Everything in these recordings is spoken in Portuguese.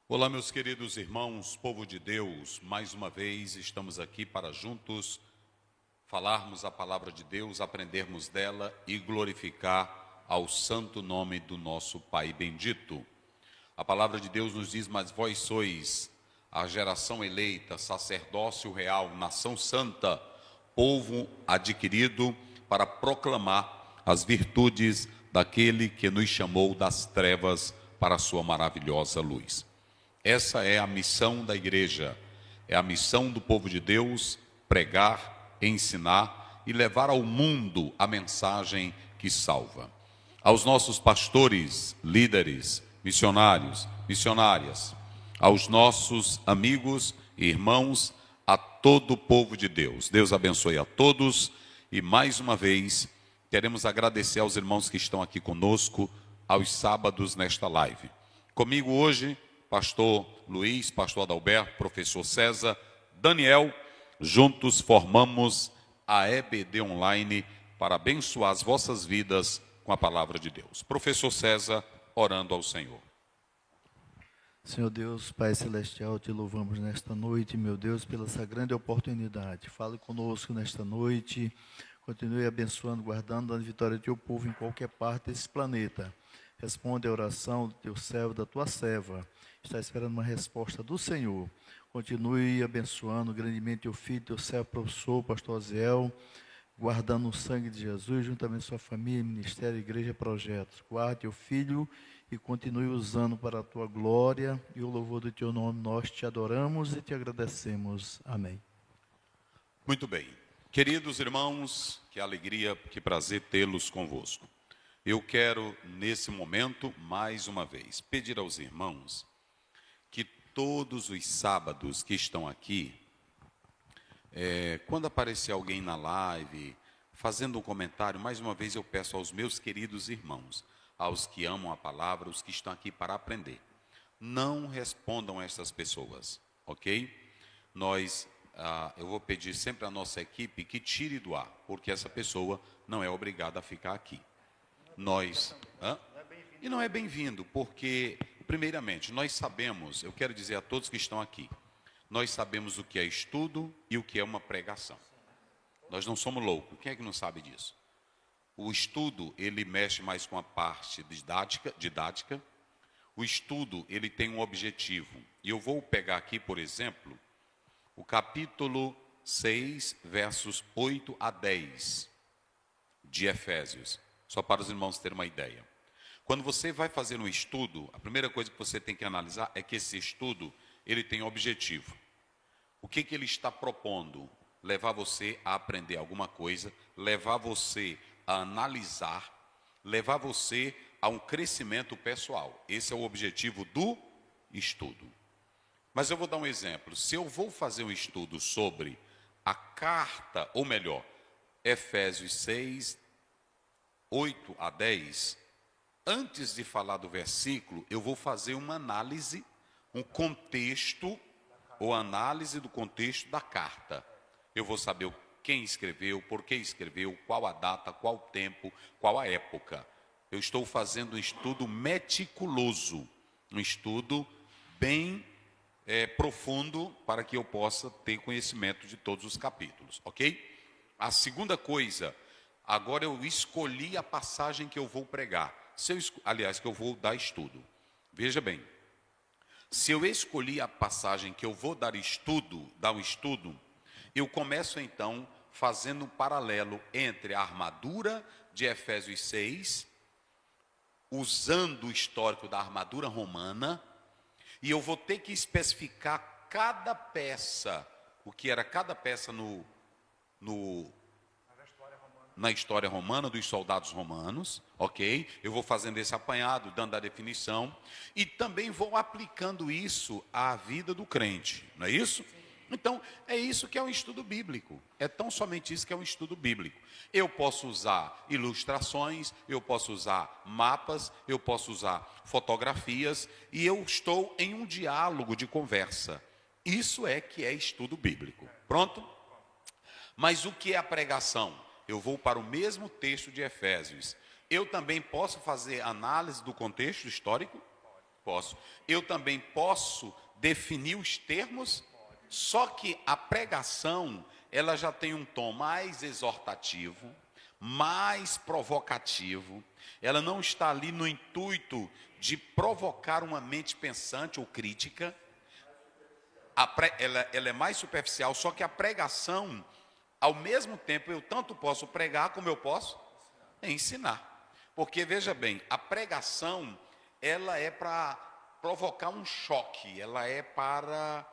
Olá, meus queridos irmãos, povo de Deus, mais uma vez estamos aqui para juntos falarmos a palavra de Deus, aprendermos dela e glorificar ao santo nome do nosso Pai bendito. A palavra de Deus nos diz: mas vós sois a geração eleita, sacerdócio real, nação santa, povo adquirido para proclamar as virtudes daquele que nos chamou das trevas para a sua maravilhosa luz. Essa é a missão da igreja, é a missão do povo de Deus: pregar, ensinar e levar ao mundo a mensagem que salva. Aos nossos pastores, líderes, missionários, missionárias, aos nossos amigos e irmãos, a todo o povo de Deus. Deus abençoe a todos e mais uma vez queremos agradecer aos irmãos que estão aqui conosco aos sábados nesta live. Comigo hoje, pastor Luiz, pastor Adalberto, professor César, Daniel, juntos formamos a EBD Online para abençoar as vossas vidas com a palavra de Deus. Professor César, orando ao Senhor. Senhor Deus, Pai Celestial, te louvamos nesta noite, meu Deus, pela essa grande oportunidade. Fale conosco nesta noite, continue abençoando, guardando, dando vitória ao teu povo em qualquer parte desse planeta. Responde a oração do teu servo, da tua serva. Está esperando uma resposta do Senhor. Continue abençoando grandemente teu filho, teu servo, professor, pastor Aziel, guardando o sangue de Jesus, juntamente sua família, ministério, igreja, projetos. Guarde teu filho e continue usando para a tua glória e o louvor do teu nome. Nós te adoramos e te agradecemos. Amém. Muito bem. Queridos irmãos, que alegria, que prazer tê-los convosco. Eu quero, nesse momento, mais uma vez, pedir aos irmãos que todos os sábados que estão aqui, quando aparecer alguém na live, fazendo um comentário, mais uma vez eu peço aos meus queridos irmãos, aos que amam a palavra, os que estão aqui para aprender, não respondam a essas pessoas, ok? Eu vou pedir sempre à nossa equipe que tire do ar, porque essa pessoa não é obrigada a ficar aqui. E não é bem-vindo, porque, primeiramente, nós sabemos, eu quero dizer a todos que estão aqui, nós sabemos o que é estudo e o que é uma pregação. Nós não somos loucos, quem é que não sabe disso? O estudo, ele mexe mais com a parte didática. O estudo, ele tem um objetivo. E eu vou pegar aqui, por exemplo, o capítulo 6, versos 8 a 10 de Efésios. Só para os irmãos terem uma ideia. Quando você vai fazer um estudo, a primeira coisa que você tem que analisar é que esse estudo, ele tem um objetivo. O que ele está propondo? Levar você a aprender alguma coisa, levar você a analisar, levar você a um crescimento pessoal. Esse é o objetivo do estudo. Mas eu vou dar um exemplo. Se eu vou fazer um estudo sobre a carta, ou melhor, Efésios 6, 8 a 10, antes de falar do versículo, eu vou fazer uma análise, um contexto, ou análise do contexto da carta. Eu vou saber quem escreveu, por que escreveu, qual a data, qual o tempo, qual a época. Eu estou fazendo um estudo meticuloso, um estudo bem profundo, para que eu possa ter conhecimento de todos os capítulos, ok? A segunda coisa, agora eu escolhi a passagem que eu vou pregar, que eu vou dar estudo. Veja bem, se eu escolhi a passagem que eu vou dar um estudo, eu começo então fazendo um paralelo entre a armadura de Efésios 6, usando o histórico da armadura romana, e eu vou ter que especificar cada peça, o que era cada peça na história romana, dos soldados romanos, ok? Eu vou fazendo esse apanhado, dando a definição, e também vou aplicando isso à vida do crente, não é isso? Então, é isso que é um estudo bíblico, é tão somente isso que é um estudo bíblico. Eu posso usar ilustrações, eu posso usar mapas, eu posso usar fotografias, e eu estou em um diálogo de conversa. Isso é que é estudo bíblico. Pronto? Mas o que é a pregação? Eu vou para o mesmo texto de Efésios. Eu também posso fazer análise do contexto histórico? Posso. Eu também posso definir os termos, só que a pregação, ela já tem um tom mais exortativo, mais provocativo. Ela não está ali no intuito de provocar uma mente pensante ou crítica. Ela é mais superficial, só que a pregação, ao mesmo tempo, eu tanto posso pregar como eu posso ensinar. Porque, veja bem, a pregação, ela é para provocar um choque, ela é para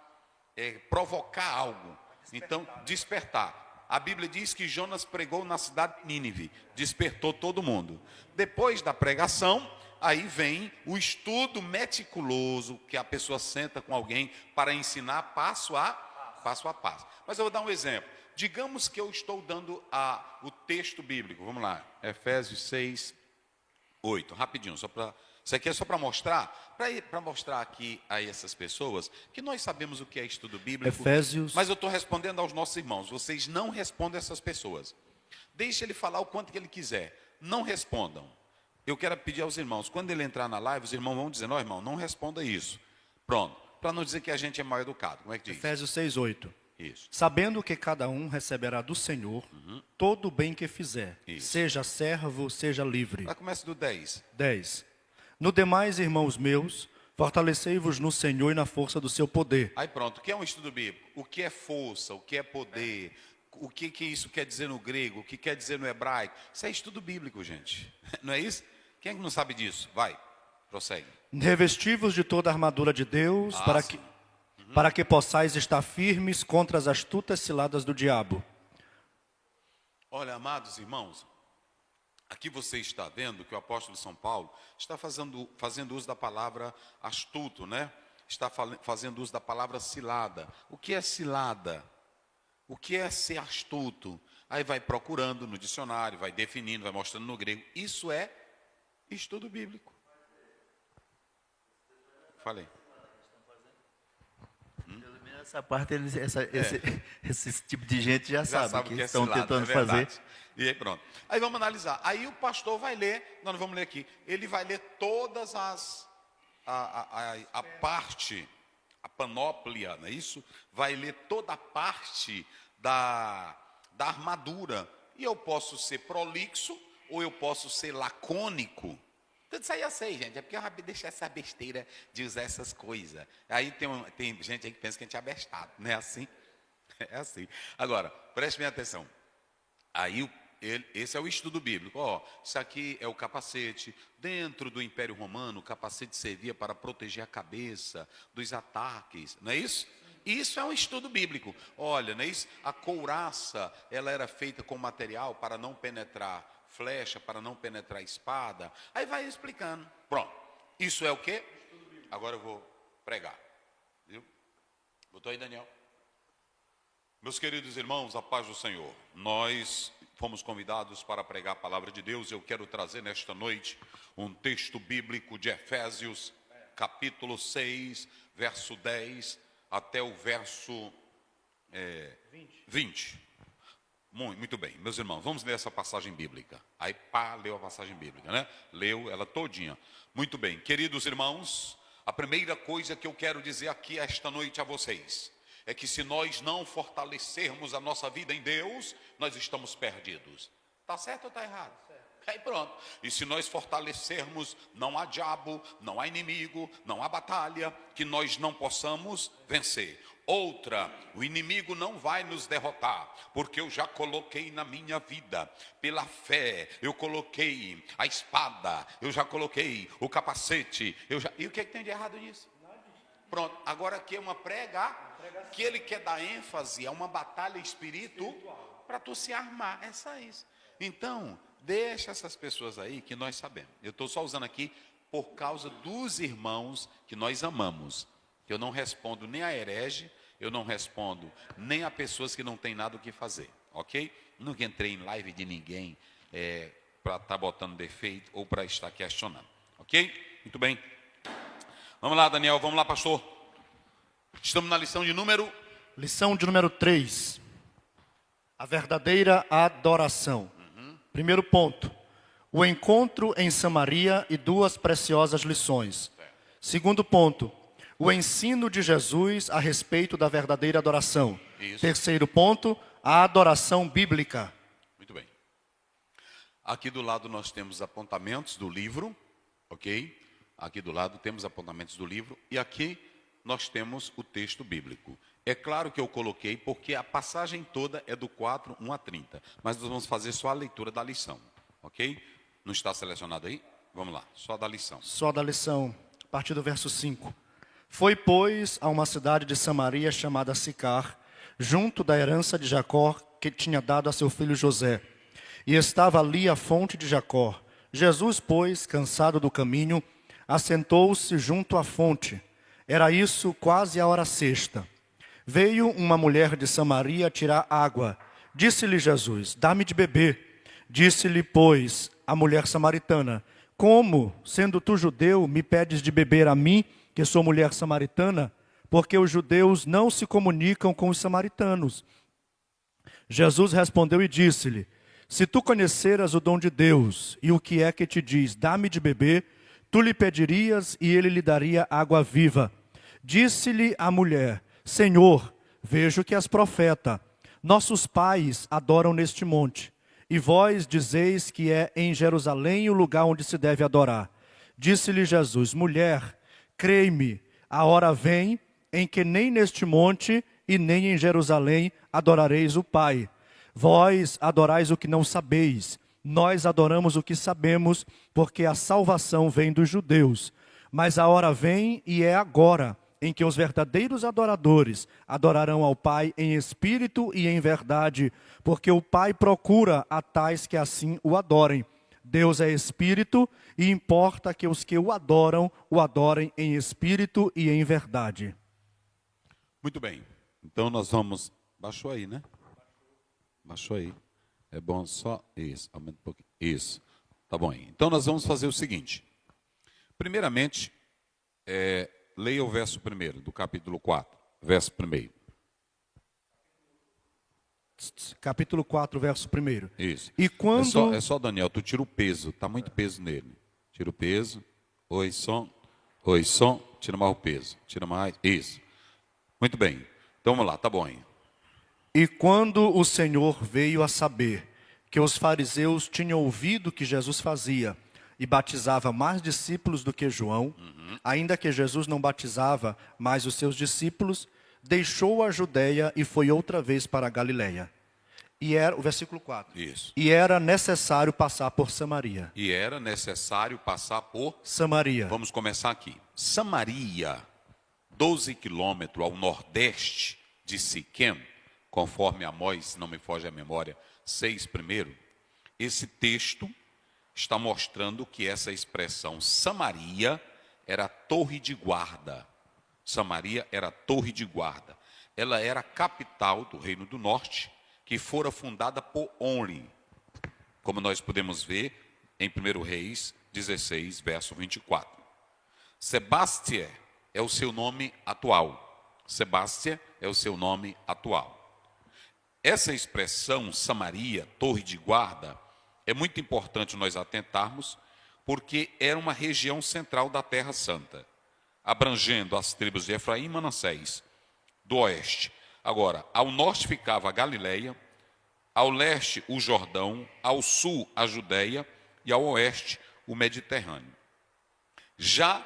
provocar algo. Então, despertar. A Bíblia diz que Jonas pregou na cidade de Nínive, despertou todo mundo. Depois da pregação, aí vem o estudo meticuloso, que a pessoa senta com alguém para ensinar passo a passo. Mas eu vou dar um exemplo. Digamos que eu estou dando o texto bíblico. Vamos lá, Efésios 6, 8. Rapidinho, isso aqui é só para mostrar, mostrar aqui a essas pessoas que nós sabemos o que é estudo bíblico. Efésios. Mas eu estou respondendo aos nossos irmãos. Vocês não respondem essas pessoas. Deixe ele falar o quanto que ele quiser. Não respondam. Eu quero pedir aos irmãos, quando ele entrar na live, os irmãos vão dizer, não, irmão, não responda isso. Pronto. Para não dizer que a gente é mal educado. Como é que diz? Efésios 6, 8. Isso. Sabendo que cada um receberá do Senhor todo o bem que fizer, Isso. seja servo, seja livre. Vai começar do 10. 10. No demais, irmãos meus, fortalecei-vos no Senhor e na força do seu poder. Aí pronto, o que é um estudo bíblico? O que é força, o que é poder, o que isso quer dizer no grego, o que quer dizer no hebraico? Isso é estudo bíblico, gente. Não é isso? Quem é que não sabe disso? Vai, prossegue. Revesti-vos de toda a armadura de Deus, para que possais estar firmes contra as astutas ciladas do diabo. Olha, amados irmãos, aqui você está vendo que o apóstolo São Paulo está fazendo uso da palavra astuto, né? Está fazendo uso da palavra cilada. O que é cilada? O que é ser astuto? Aí vai procurando no dicionário, vai definindo, vai mostrando no grego. Isso é estudo bíblico. Falei. Essa parte, esse tipo de gente já sabe que é estão cilada, tentando é fazer. E aí pronto. Aí vamos analisar. Aí o pastor vai ler, nós não vamos ler aqui, ele vai ler todas a parte, a panóplia, não é isso? Vai ler toda a parte da armadura. E eu posso ser prolixo ou eu posso ser lacônico. Tudo isso aí eu sei, gente. É porque eu vou deixar essa besteira de usar essas coisas. Aí tem gente aí que pensa que a gente é abestado. Não é assim? É assim. Agora, preste bem atenção. Aí, esse é o estudo bíblico. Isso aqui é o capacete. Dentro do Império Romano, o capacete servia para proteger a cabeça dos ataques. Não é isso? Isso é um estudo bíblico. Olha, não é isso? A couraça, ela era feita com material para não penetrar flecha, para não penetrar espada. Aí vai explicando. Pronto. Isso é o quê? Agora eu vou pregar. Viu? Botou aí, Daniel? Meus queridos irmãos, a paz do Senhor. Nós fomos convidados para pregar a palavra de Deus. Eu quero trazer nesta noite um texto bíblico de Efésios, capítulo 6, verso 10 até o verso 20. Muito bem, meus irmãos, vamos ler essa passagem bíblica. Aí leu a passagem bíblica, né? Leu ela todinha. Muito bem, queridos irmãos, a primeira coisa que eu quero dizer aqui esta noite a vocês é que se nós não fortalecermos a nossa vida em Deus, nós estamos perdidos. Está certo ou está errado? Aí pronto. E se nós fortalecermos, não há diabo, não há inimigo, não há batalha que nós não possamos vencer. Outra, o inimigo não vai nos derrotar, porque eu já coloquei na minha vida, pela fé, eu coloquei a espada, eu já coloquei o capacete, E o que tem de errado nisso? Pronto, agora aqui é uma que ele quer dar ênfase a uma batalha espiritual para tu se armar, é só isso. Então, deixa essas pessoas aí que nós sabemos. Eu estou só usando aqui por causa dos irmãos que nós amamos. Eu não respondo nem a herege, eu não respondo nem a pessoas que não têm nada o que fazer, ok? Nunca entrei em live de ninguém para estar botando defeito ou para estar questionando, ok? Muito bem. Vamos lá, Daniel, vamos lá, pastor. Estamos na lição de número... Lição de número 3. A verdadeira adoração. Primeiro ponto. O encontro em Samaria e duas preciosas lições. Segundo ponto, o ensino de Jesus a respeito da verdadeira adoração. Isso. Terceiro ponto, a adoração bíblica. Muito bem. Aqui do lado nós temos apontamentos do livro, ok? Aqui do lado temos apontamentos do livro e aqui nós temos o texto bíblico. É claro que eu coloquei porque a passagem toda é do 4, 1 a 30. Mas nós vamos fazer só a leitura da lição, ok? Não está selecionado aí? Vamos lá, só da lição. Só da lição, a partir do verso 5. Foi, pois, a uma cidade de Samaria chamada Sicar, junto da herança de Jacó, que tinha dado a seu filho José. E estava ali a fonte de Jacó. Jesus, pois, cansado do caminho, assentou-se junto à fonte. Era isso quase a hora sexta. Veio uma mulher de Samaria tirar água. Disse-lhe Jesus, dá-me de beber. Disse-lhe, pois, a mulher samaritana, como, sendo tu judeu, me pedes de beber a mim, que sou mulher samaritana? Porque os judeus não se comunicam com os samaritanos. Jesus respondeu e disse-lhe, se tu conheceras o dom de Deus, e o que é que te diz, dá-me de beber, tu lhe pedirias e ele lhe daria água viva. Disse-lhe a mulher, Senhor, vejo que és profeta. Nossos pais adoram neste monte, e vós dizeis que é em Jerusalém o lugar onde se deve adorar. Disse-lhe Jesus, mulher, crei-me, a hora vem em que nem neste monte e nem em Jerusalém adorareis o Pai. Vós adorais o que não sabeis, nós adoramos o que sabemos, porque a salvação vem dos judeus. Mas a hora vem e é agora, em que os verdadeiros adoradores adorarão ao Pai em espírito e em verdade, porque o Pai procura a tais que assim o adorem. Deus é espírito e importa que os que o adorem em espírito e em verdade. Muito bem. Então nós vamos... Baixou aí, né? Baixou aí. É bom só isso. Aumenta um pouquinho. Isso. Tá bom aí. Então nós vamos fazer o seguinte. Primeiramente, leia o verso 1 do capítulo 4. Verso 1. Capítulo 4, verso 1. Isso. E quando... É só, Daniel, tu tira o peso. Está muito peso nele. Tira o peso. Oi, som. Oi, som. Tira mais o peso. Tira mais. Isso. Muito bem. Então vamos lá, tá bom aí. E quando o Senhor veio a saber que os fariseus tinham ouvido que Jesus fazia e batizava mais discípulos do que João, ainda que Jesus não batizava mais os seus discípulos, deixou a Judeia e foi outra vez para a Galileia. E era, o versículo 4. Isso. E era necessário passar por Samaria. E era necessário passar por... Samaria. Vamos começar aqui. Samaria, 12 quilômetros ao nordeste de Siquém, conforme Amós, se não me foge a memória, 6 primeiro. Esse texto está mostrando que essa expressão Samaria era torre de guarda. Samaria era torre de guarda. Ela era a capital do Reino do Norte, que fora fundada por Onri, como nós podemos ver em 1 Reis 16, verso 24. Sebastia é o seu nome atual. Sebastia é o seu nome atual. Essa expressão Samaria, torre de guarda, é muito importante nós atentarmos, porque era uma região central da Terra Santa, abrangendo as tribos de Efraim e Manassés, do oeste. Agora, ao norte ficava a Galileia, ao leste o Jordão, ao sul a Judéia e ao oeste o Mediterrâneo. Já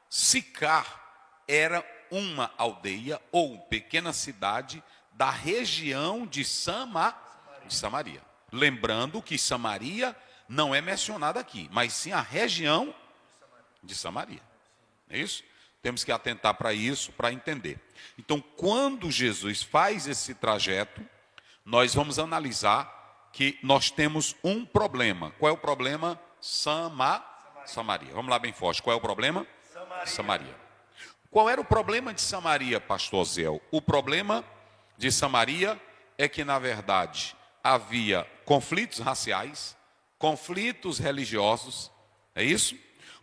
Sicar era uma aldeia ou pequena cidade da região de Samaria. Lembrando que Samaria não é mencionada aqui, mas sim a região de Samaria. É isso? Temos que atentar para isso, para entender. Então, quando Jesus faz esse trajeto, nós vamos analisar que nós temos um problema. Qual é o problema? Samaria. Vamos lá bem forte. Qual é o problema? Samaria. Qual era o problema de Samaria, pastor Zéu? O problema de Samaria é que, na verdade, havia conflitos raciais, conflitos religiosos, é isso?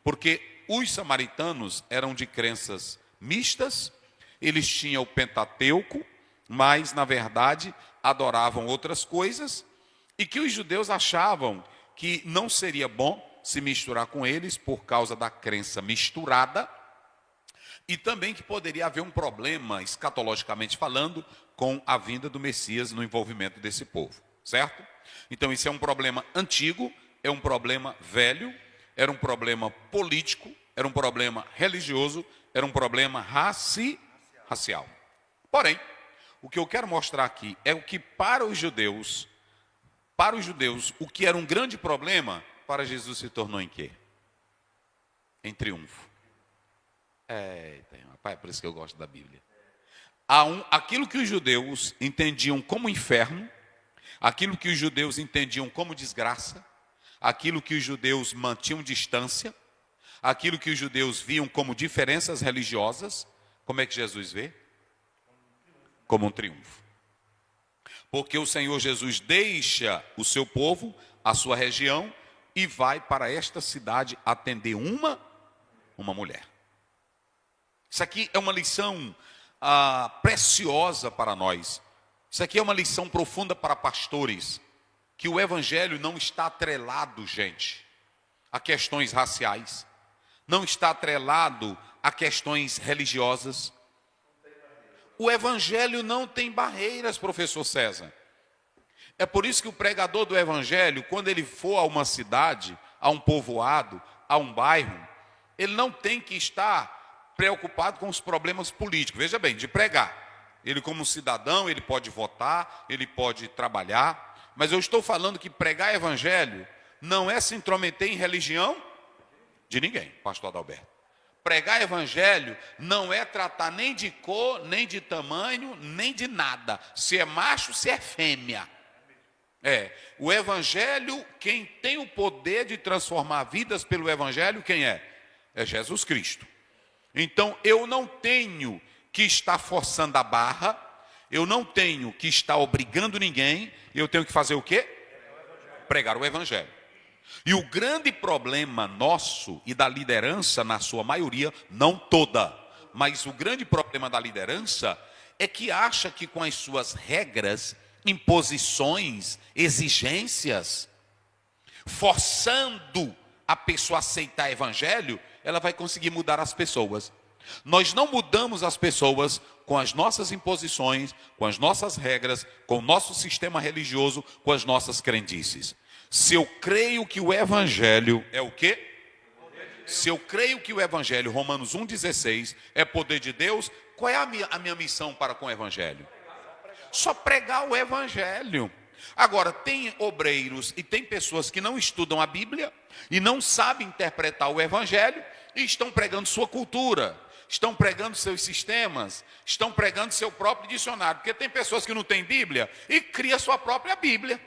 Porque os samaritanos eram de crenças mistas, eles tinham o Pentateuco, mas, na verdade, adoravam outras coisas, e que os judeus achavam que não seria bom se misturar com eles por causa da crença misturada, E também que poderia haver um problema, escatologicamente falando, com a vinda do Messias no envolvimento desse povo, certo? Então isso é um problema antigo, é um problema velho, era um problema político, era um problema religioso, era um problema racial. Porém, o que eu quero mostrar aqui é o que para os judeus, o que era um grande problema, para Jesus se tornou em quê? Em triunfo. Pai, é por isso que eu gosto da Bíblia. Aquilo que os judeus entendiam como inferno, aquilo que os judeus entendiam como desgraça, aquilo que os judeus mantinham distância, aquilo que os judeus viam como diferenças religiosas, como é que Jesus vê? Como um triunfo. Porque o Senhor Jesus deixa o seu povo, a sua região, e vai para esta cidade atender uma mulher. Isso aqui é uma lição preciosa para nós. Isso aqui é uma lição profunda para pastores. Que o evangelho não está atrelado, gente, a questões raciais. Não está atrelado a questões religiosas. O evangelho não tem barreiras, professor César. É por isso que o pregador do evangelho, quando ele for a uma cidade, a um povoado, a um bairro, ele não tem que estar preocupado com os problemas políticos. Veja bem, de pregar. Ele como cidadão, ele pode votar, ele pode trabalhar. Mas eu estou falando que pregar evangelho não é se intrometer em religião de ninguém, pastor Adalberto. Pregar evangelho não é tratar nem de cor, nem de tamanho, nem de nada. Se é macho, se é fêmea. O evangelho, quem tem o poder de transformar vidas pelo evangelho, quem é? É Jesus Cristo. Então, eu não tenho que estar forçando a barra, eu não tenho que estar obrigando ninguém, eu tenho que fazer o quê? Pregar o evangelho. E o grande problema nosso e da liderança, na sua maioria, não toda, mas o grande problema da liderança é que acha que com as suas regras, imposições, exigências, forçando a pessoa a aceitar evangelho, ela vai conseguir mudar as pessoas. Nós não mudamos as pessoas com as nossas imposições, com as nossas regras, com o nosso sistema religioso, com as nossas crendices. Se eu creio que o evangelho é o quê? Se eu creio que o evangelho, Romanos 1,16, é poder de Deus, qual é a minha missão para com o evangelho? Só pregar o evangelho. Agora, tem obreiros e tem pessoas que não estudam a Bíblia e não sabem interpretar o evangelho e estão pregando sua cultura, estão pregando seus sistemas, estão pregando seu próprio dicionário. Porque tem pessoas que não têm Bíblia e cria sua própria Bíblia.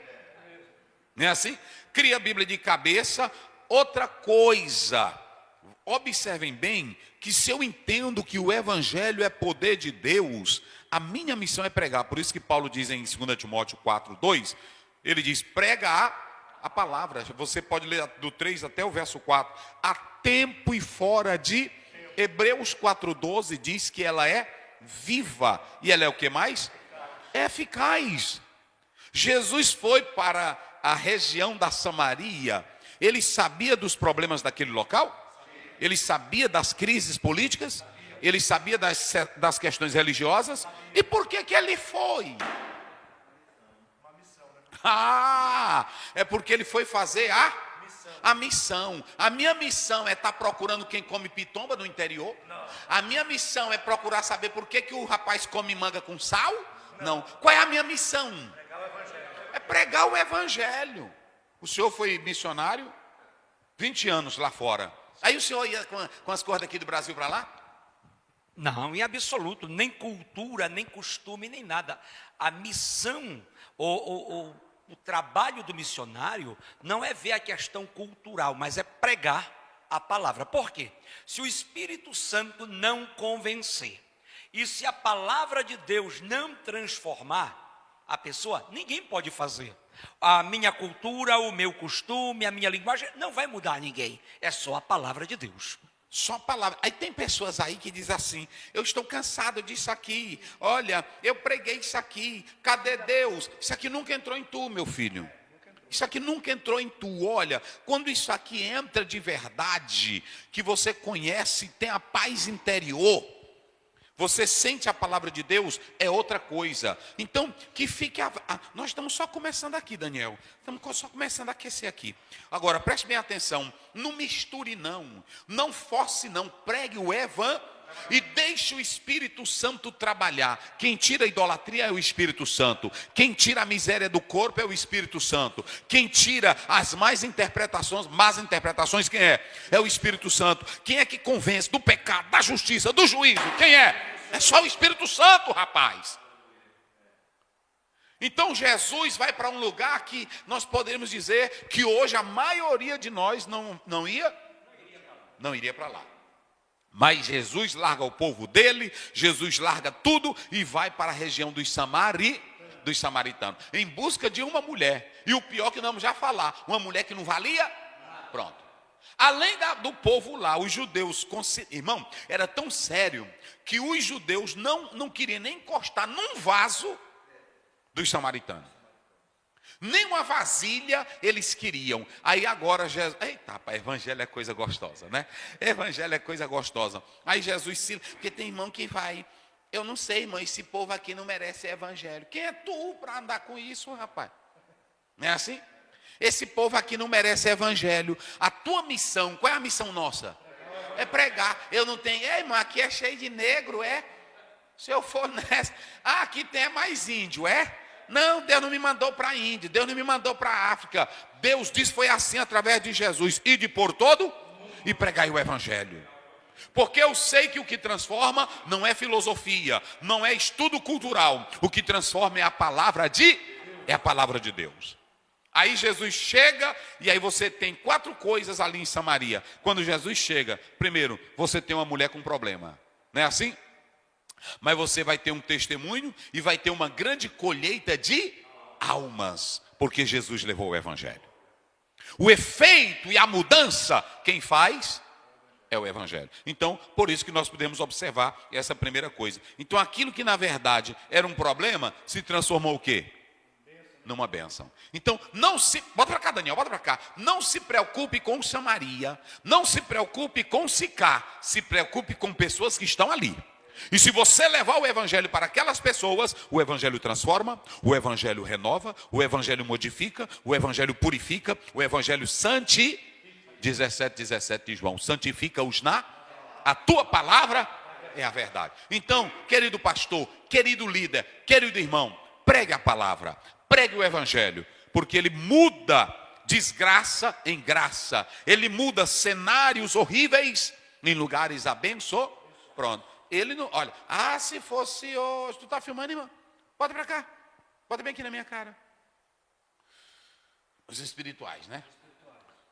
Não é assim? Cria a Bíblia de cabeça. Outra coisa, observem bem que se eu entendo que o evangelho é poder de Deus, a minha missão é pregar. Por isso que Paulo diz em 2 Timóteo 4:2, ele diz, prega a palavra. Você pode ler do 3 até o verso 4. A tempo e fora de... Hebreus 4:12 diz que ela é viva. E ela é o que mais? É eficaz. Jesus foi para a região da Samaria. Ele sabia dos problemas daquele local? Ele sabia das crises políticas? Ele sabia das questões religiosas? E por que ele foi? É porque ele foi fazer a missão. A minha missão é estar procurando quem come pitomba no interior? A minha missão é procurar saber por que o rapaz come manga com sal? Não. Qual é a minha missão? É pregar o evangelho. O senhor foi missionário 20 anos lá fora. Aí o senhor ia com as cordas aqui do Brasil para lá? Não, em absoluto, nem cultura, nem costume, nem nada. A missão, o trabalho do missionário não é ver a questão cultural, mas é pregar a palavra. Por quê? Se o Espírito Santo não convencer, e se a palavra de Deus não transformar a pessoa, ninguém pode fazer. A minha cultura, o meu costume, a minha linguagem, não vai mudar ninguém. É só a palavra de Deus. Só a palavra. Aí tem pessoas aí que dizem assim, eu estou cansado disso aqui. Olha, eu preguei isso aqui. Cadê Deus? Isso aqui nunca entrou em tu, meu filho. Isso aqui nunca entrou em tu. Olha, quando isso aqui entra de verdade, que você conhece, tem a paz interior, você sente a palavra de Deus, é outra coisa. Então, que fique... Nós estamos só começando aqui, Daniel. Estamos só começando a aquecer aqui. Agora, preste bem atenção. Não misture, não. Não force, não. Pregue o evangelho. E deixe o Espírito Santo trabalhar. Quem tira a idolatria é o Espírito Santo. Quem tira a miséria do corpo é o Espírito Santo. Quem tira as más interpretações, quem é? É o Espírito Santo. Quem é que convence do pecado, da justiça, do juízo? Quem é? É só o Espírito Santo, rapaz. Então Jesus vai para um lugar que nós poderíamos dizer que hoje a maioria de nós não iria para lá. Mas Jesus larga o povo dele, Jesus larga tudo e vai para a região dos samaritanos, em busca de uma mulher. E o pior que nós vamos já falar, uma mulher que não valia, pronto. Além do povo lá, os judeus, irmão, era tão sério que os judeus não queriam nem encostar num vaso dos samaritanos. Nem uma vasilha eles queriam. Aí agora Jesus... Eita, rapaz, evangelho é coisa gostosa, né? Evangelho é coisa gostosa. Aí Jesus... Porque tem irmão que vai... Eu não sei, irmão, esse povo aqui não merece evangelho. Quem é tu para andar com isso, rapaz? Não é assim? Esse povo aqui não merece evangelho. A tua missão, qual é a missão nossa? É pregar. Eu não tenho... irmão, aqui é cheio de negro, é? Se eu for nessa... aqui tem mais índio, é? Não, Deus não me mandou para a Índia, Deus não me mandou para a África. Deus disse foi assim através de Jesus. Ide por todo e pregai o evangelho. Porque eu sei que o que transforma não é filosofia, não é estudo cultural. O que transforma é a palavra de Deus. Aí Jesus chega e aí você tem 4 coisas ali em Samaria. Quando Jesus chega, primeiro, você tem uma mulher com problema. Não é assim? Mas você vai ter um testemunho e vai ter uma grande colheita de almas, porque Jesus levou o evangelho. O efeito e a mudança, quem faz é o evangelho. Então, por isso que nós podemos observar essa primeira coisa. Então, aquilo que na verdade era um problema, se transformou o quê? Numa bênção. Então, bota para cá, Daniel, bota para cá. Não se preocupe com Samaria, não se preocupe com Sicar, se preocupe com pessoas que estão ali. E se você levar o evangelho para aquelas pessoas, o evangelho transforma, o evangelho renova, o evangelho modifica, o evangelho purifica, o evangelho 17 de João, santifica-os a tua palavra é a verdade. Então, querido pastor, querido líder, querido irmão, pregue a palavra, pregue o evangelho, porque ele muda desgraça em graça, ele muda cenários horríveis em lugares abençoados. Pronto. Ele não, olha, se fosse hoje, tu está filmando, irmão? Bota para cá, bota bem aqui na minha cara. Os espirituais, né?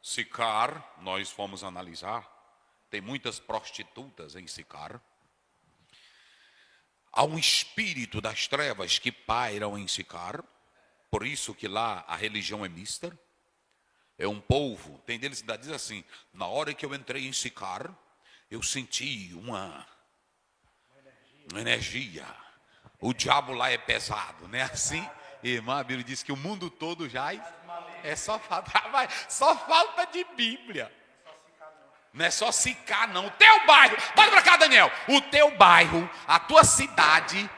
Sicar, nós fomos analisar, tem muitas prostitutas em Sicar. Há um espírito das trevas que pairam em Sicar, por isso que lá a religião é mista. É um povo, tem deles que diz assim, na hora que eu entrei em Sicar, eu senti uma energia. O diabo lá é pesado, não é assim? Irmã, a Bíblia diz que o mundo todo jaz. É só falta de Bíblia. Não é só Sicar, não. O teu bairro, bota pra cá, Daniel. O teu bairro, a tua cidade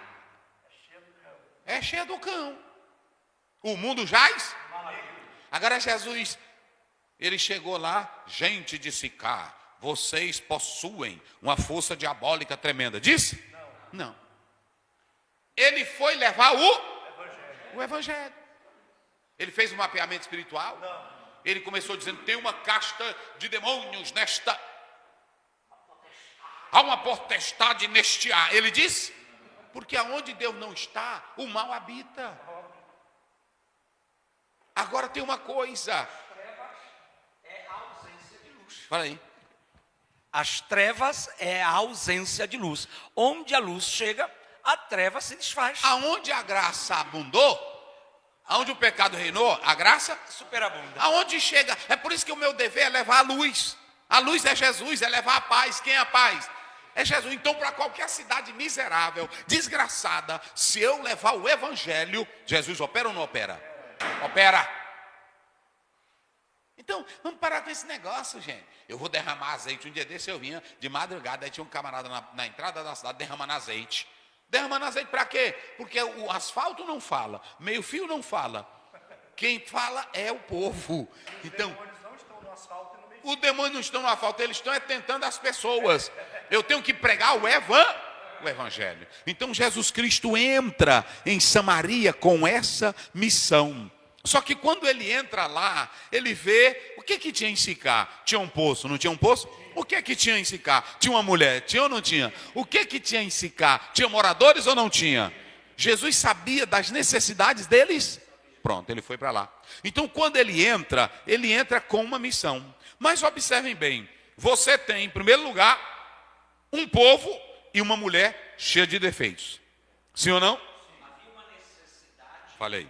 é cheia do cão. O mundo jaz. Agora Jesus, ele chegou lá, gente de Sicar, vocês possuem uma força diabólica tremenda. Disse? Não. Ele foi levar o evangelho. Ele fez um mapeamento espiritual? Não. Ele começou dizendo, tem uma casta de demônios nesta... Há uma potestade neste ar. Ele disse, porque aonde Deus não está, o mal habita. Agora tem uma coisa. As trevas é a ausência de luz. Fala aí. As trevas é a ausência de luz. Onde a luz chega, a treva se desfaz. Aonde a graça abundou, aonde o pecado reinou, a graça superabunda. Aonde chega, é por isso que o meu dever é levar a luz. A luz é Jesus, é levar a paz. Quem é a paz? É Jesus. Então, para qualquer cidade miserável, desgraçada, se eu levar o evangelho, Jesus opera ou não opera? Opera. Então, vamos parar com esse negócio, gente. Eu vou derramar azeite. Um dia desse eu vinha de madrugada, aí tinha um camarada na entrada da cidade derramando azeite. Derramando azeite para quê? Porque o asfalto não fala, meio fio não fala. Quem fala é o povo. Então, os demônios não estão no asfalto, eles estão tentando as pessoas. Eu tenho que pregar o evangelho. Então Jesus Cristo entra em Samaria com essa missão. Só que quando ele entra lá, ele vê o que tinha em Sicar. Tinha um poço, não tinha um poço? O que tinha em Sicar? Tinha uma mulher, tinha ou não tinha? O que tinha em Sicar? Tinha moradores ou não tinha? Jesus sabia das necessidades deles? Pronto, ele foi para lá. Então quando ele entra com uma missão. Mas observem bem, você tem em primeiro lugar um povo e uma mulher cheia de defeitos. Sim ou não? Havia uma necessidade. Falei.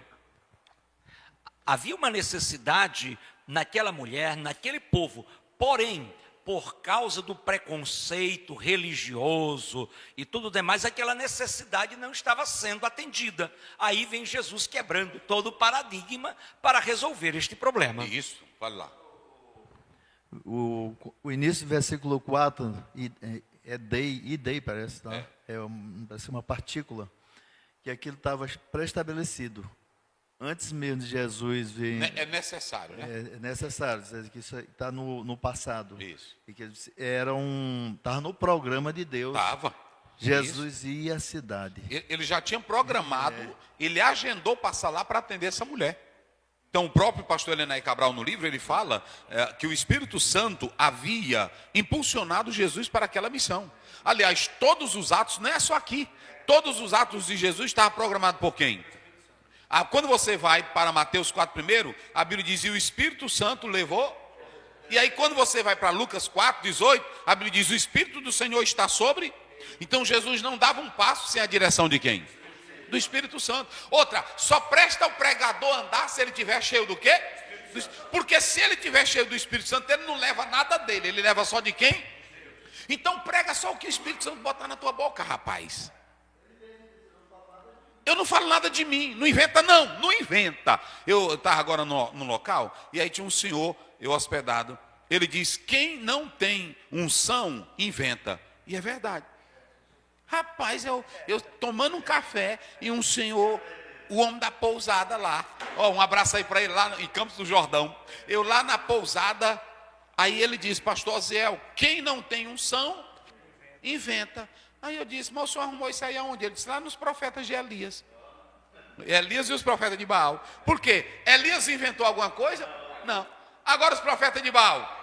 Havia uma necessidade naquela mulher, naquele povo. Porém, por causa do preconceito religioso e tudo demais, aquela necessidade não estava sendo atendida. Aí vem Jesus quebrando todo o paradigma para resolver este problema. Isso, fale lá. O início do versículo 4, idei, parece, tá? Parece uma partícula, que aquilo estava pré-estabelecido. Antes mesmo de Jesus vir... É necessário, né? É necessário, que isso está no passado. Isso. E que estava no programa de Deus. Estava. Jesus ia à cidade. Ele já tinha programado, ele agendou passar lá para atender essa mulher. Então, o próprio pastor Helena Cabral, no livro, ele fala que o Espírito Santo havia impulsionado Jesus para aquela missão. Aliás, todos os atos, não é só aqui, todos os atos de Jesus estavam programados por quem? Quando você vai para Mateus 4 primeiro, a Bíblia diz, e o Espírito Santo levou. E aí quando você vai para Lucas 4, 18, a Bíblia diz, o Espírito do Senhor está sobre. Então Jesus não dava um passo sem a direção de quem? Do Espírito Santo. Outra, só presta o pregador andar se ele estiver cheio do quê? Porque se ele estiver cheio do Espírito Santo, ele não leva nada dele, ele leva só de quem? Então prega só o que o Espírito Santo botar na tua boca, rapaz. Eu não falo nada de mim, não inventa não inventa. Eu estava agora no local, e aí tinha um senhor, eu hospedado, ele diz, quem não tem unção, inventa. E é verdade. Rapaz, eu tomando um café, e um senhor, o homem da pousada lá, um abraço aí para ele lá em Campos do Jordão, eu lá na pousada, aí ele diz, pastor Zéu, quem não tem unção, inventa. Aí eu disse, mas o senhor arrumou isso aí aonde? Ele disse, lá nos profetas de Elias. Elias e os profetas de Baal. Por quê? Elias inventou alguma coisa? Não. Agora os profetas de Baal.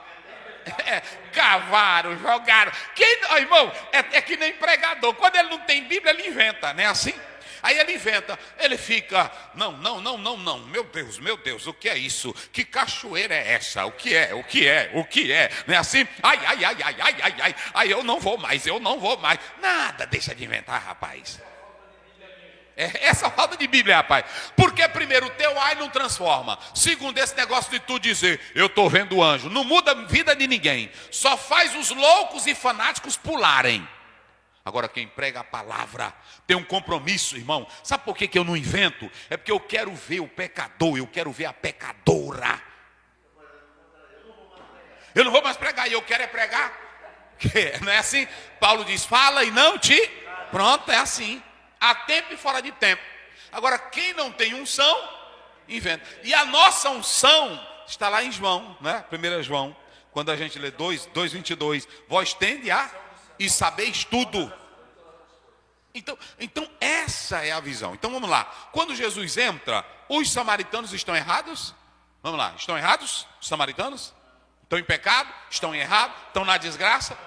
Cavaram, jogaram. Irmão, é que nem pregador. Quando ele não tem Bíblia, ele inventa, não é assim? Aí ele inventa, ele fica, não, meu Deus, o que é isso? Que cachoeira é essa? O que é? Não é assim? Ai, eu não vou mais. Nada, deixa de inventar, rapaz. Essa falta de Bíblia, rapaz. Porque primeiro, o teu ai não transforma. Segundo, esse negócio de tu dizer, eu estou vendo anjo, não muda a vida de ninguém. Só faz os loucos e fanáticos pularem. Agora, quem prega a palavra tem um compromisso, irmão. Sabe por que eu não invento? É porque eu quero ver o pecador, eu quero ver a pecadora. Eu não vou mais pregar, e eu quero pregar. Não é assim? Paulo diz, fala e não te... Pronto, é assim. Há tempo e fora de tempo. Agora, quem não tem unção, inventa. E a nossa unção está lá em João, né? 1 João, quando a gente lê 2:22. Vós tende a... e sabeis tudo. Então essa é a visão. Então vamos lá. Quando Jesus entra, os samaritanos estão errados? Vamos lá, estão errados? Os samaritanos? Estão em pecado? Estão em errado? Estão na desgraça?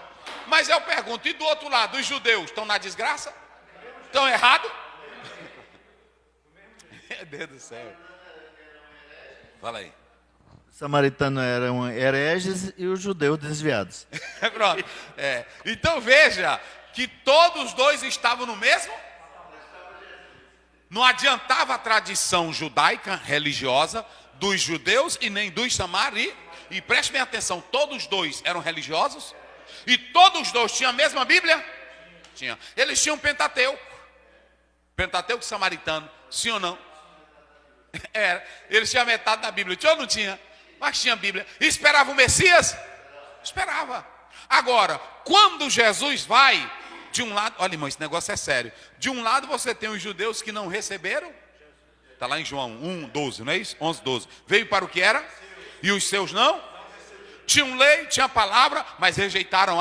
Mas eu pergunto, e do outro lado, os judeus estão na desgraça? Estão errados? Meu Deus do céu. Fala aí. Os samaritanos eram hereges e os judeus desviados. Pronto. Então veja que todos os dois estavam no mesmo. Não adiantava a tradição judaica religiosa dos judeus e nem dos samaritanos. E preste bem atenção, todos os dois eram religiosos e todos os dois tinham a mesma Bíblia? Tinha. Eles tinham Pentateuco. Pentateuco samaritano, sim ou não? Era. Eles tinham metade da Bíblia, tinha ou não tinha? mas tinha Bíblia. Esperava o Messias? Esperava. Agora, quando Jesus vai, de um lado, olha irmão, esse negócio é sério. De um lado você tem os judeus que não receberam. Está lá em João 1:12, não é isso? 11:12. Veio para o que era? E os seus não? Tinham lei, tinha palavra, mas rejeitaram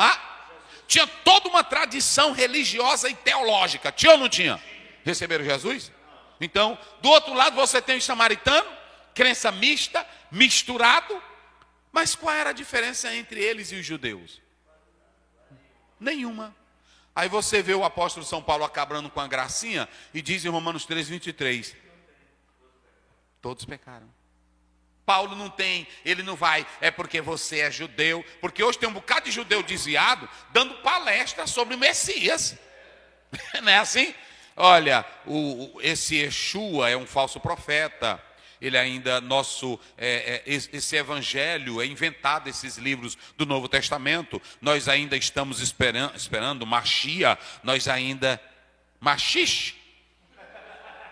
Tinha toda uma tradição religiosa e teológica. Tinha ou não tinha? Receberam Jesus? Então, do outro lado você tem os samaritanos, crença mista, misturado. Mas qual era a diferença entre eles e os judeus? Nenhuma. Aí você vê o apóstolo São Paulo acabando com a gracinha e diz em Romanos 3:23. Todos pecaram. Paulo não tem, ele não vai, é porque você é judeu. Porque hoje tem um bocado de judeu desviado dando palestra sobre o Messias. Não é assim? Olha, esse Yeshua é um falso profeta. Ele ainda, esse evangelho é inventado, esses livros do Novo Testamento. Nós ainda estamos esperando Machia, nós ainda... Machixe?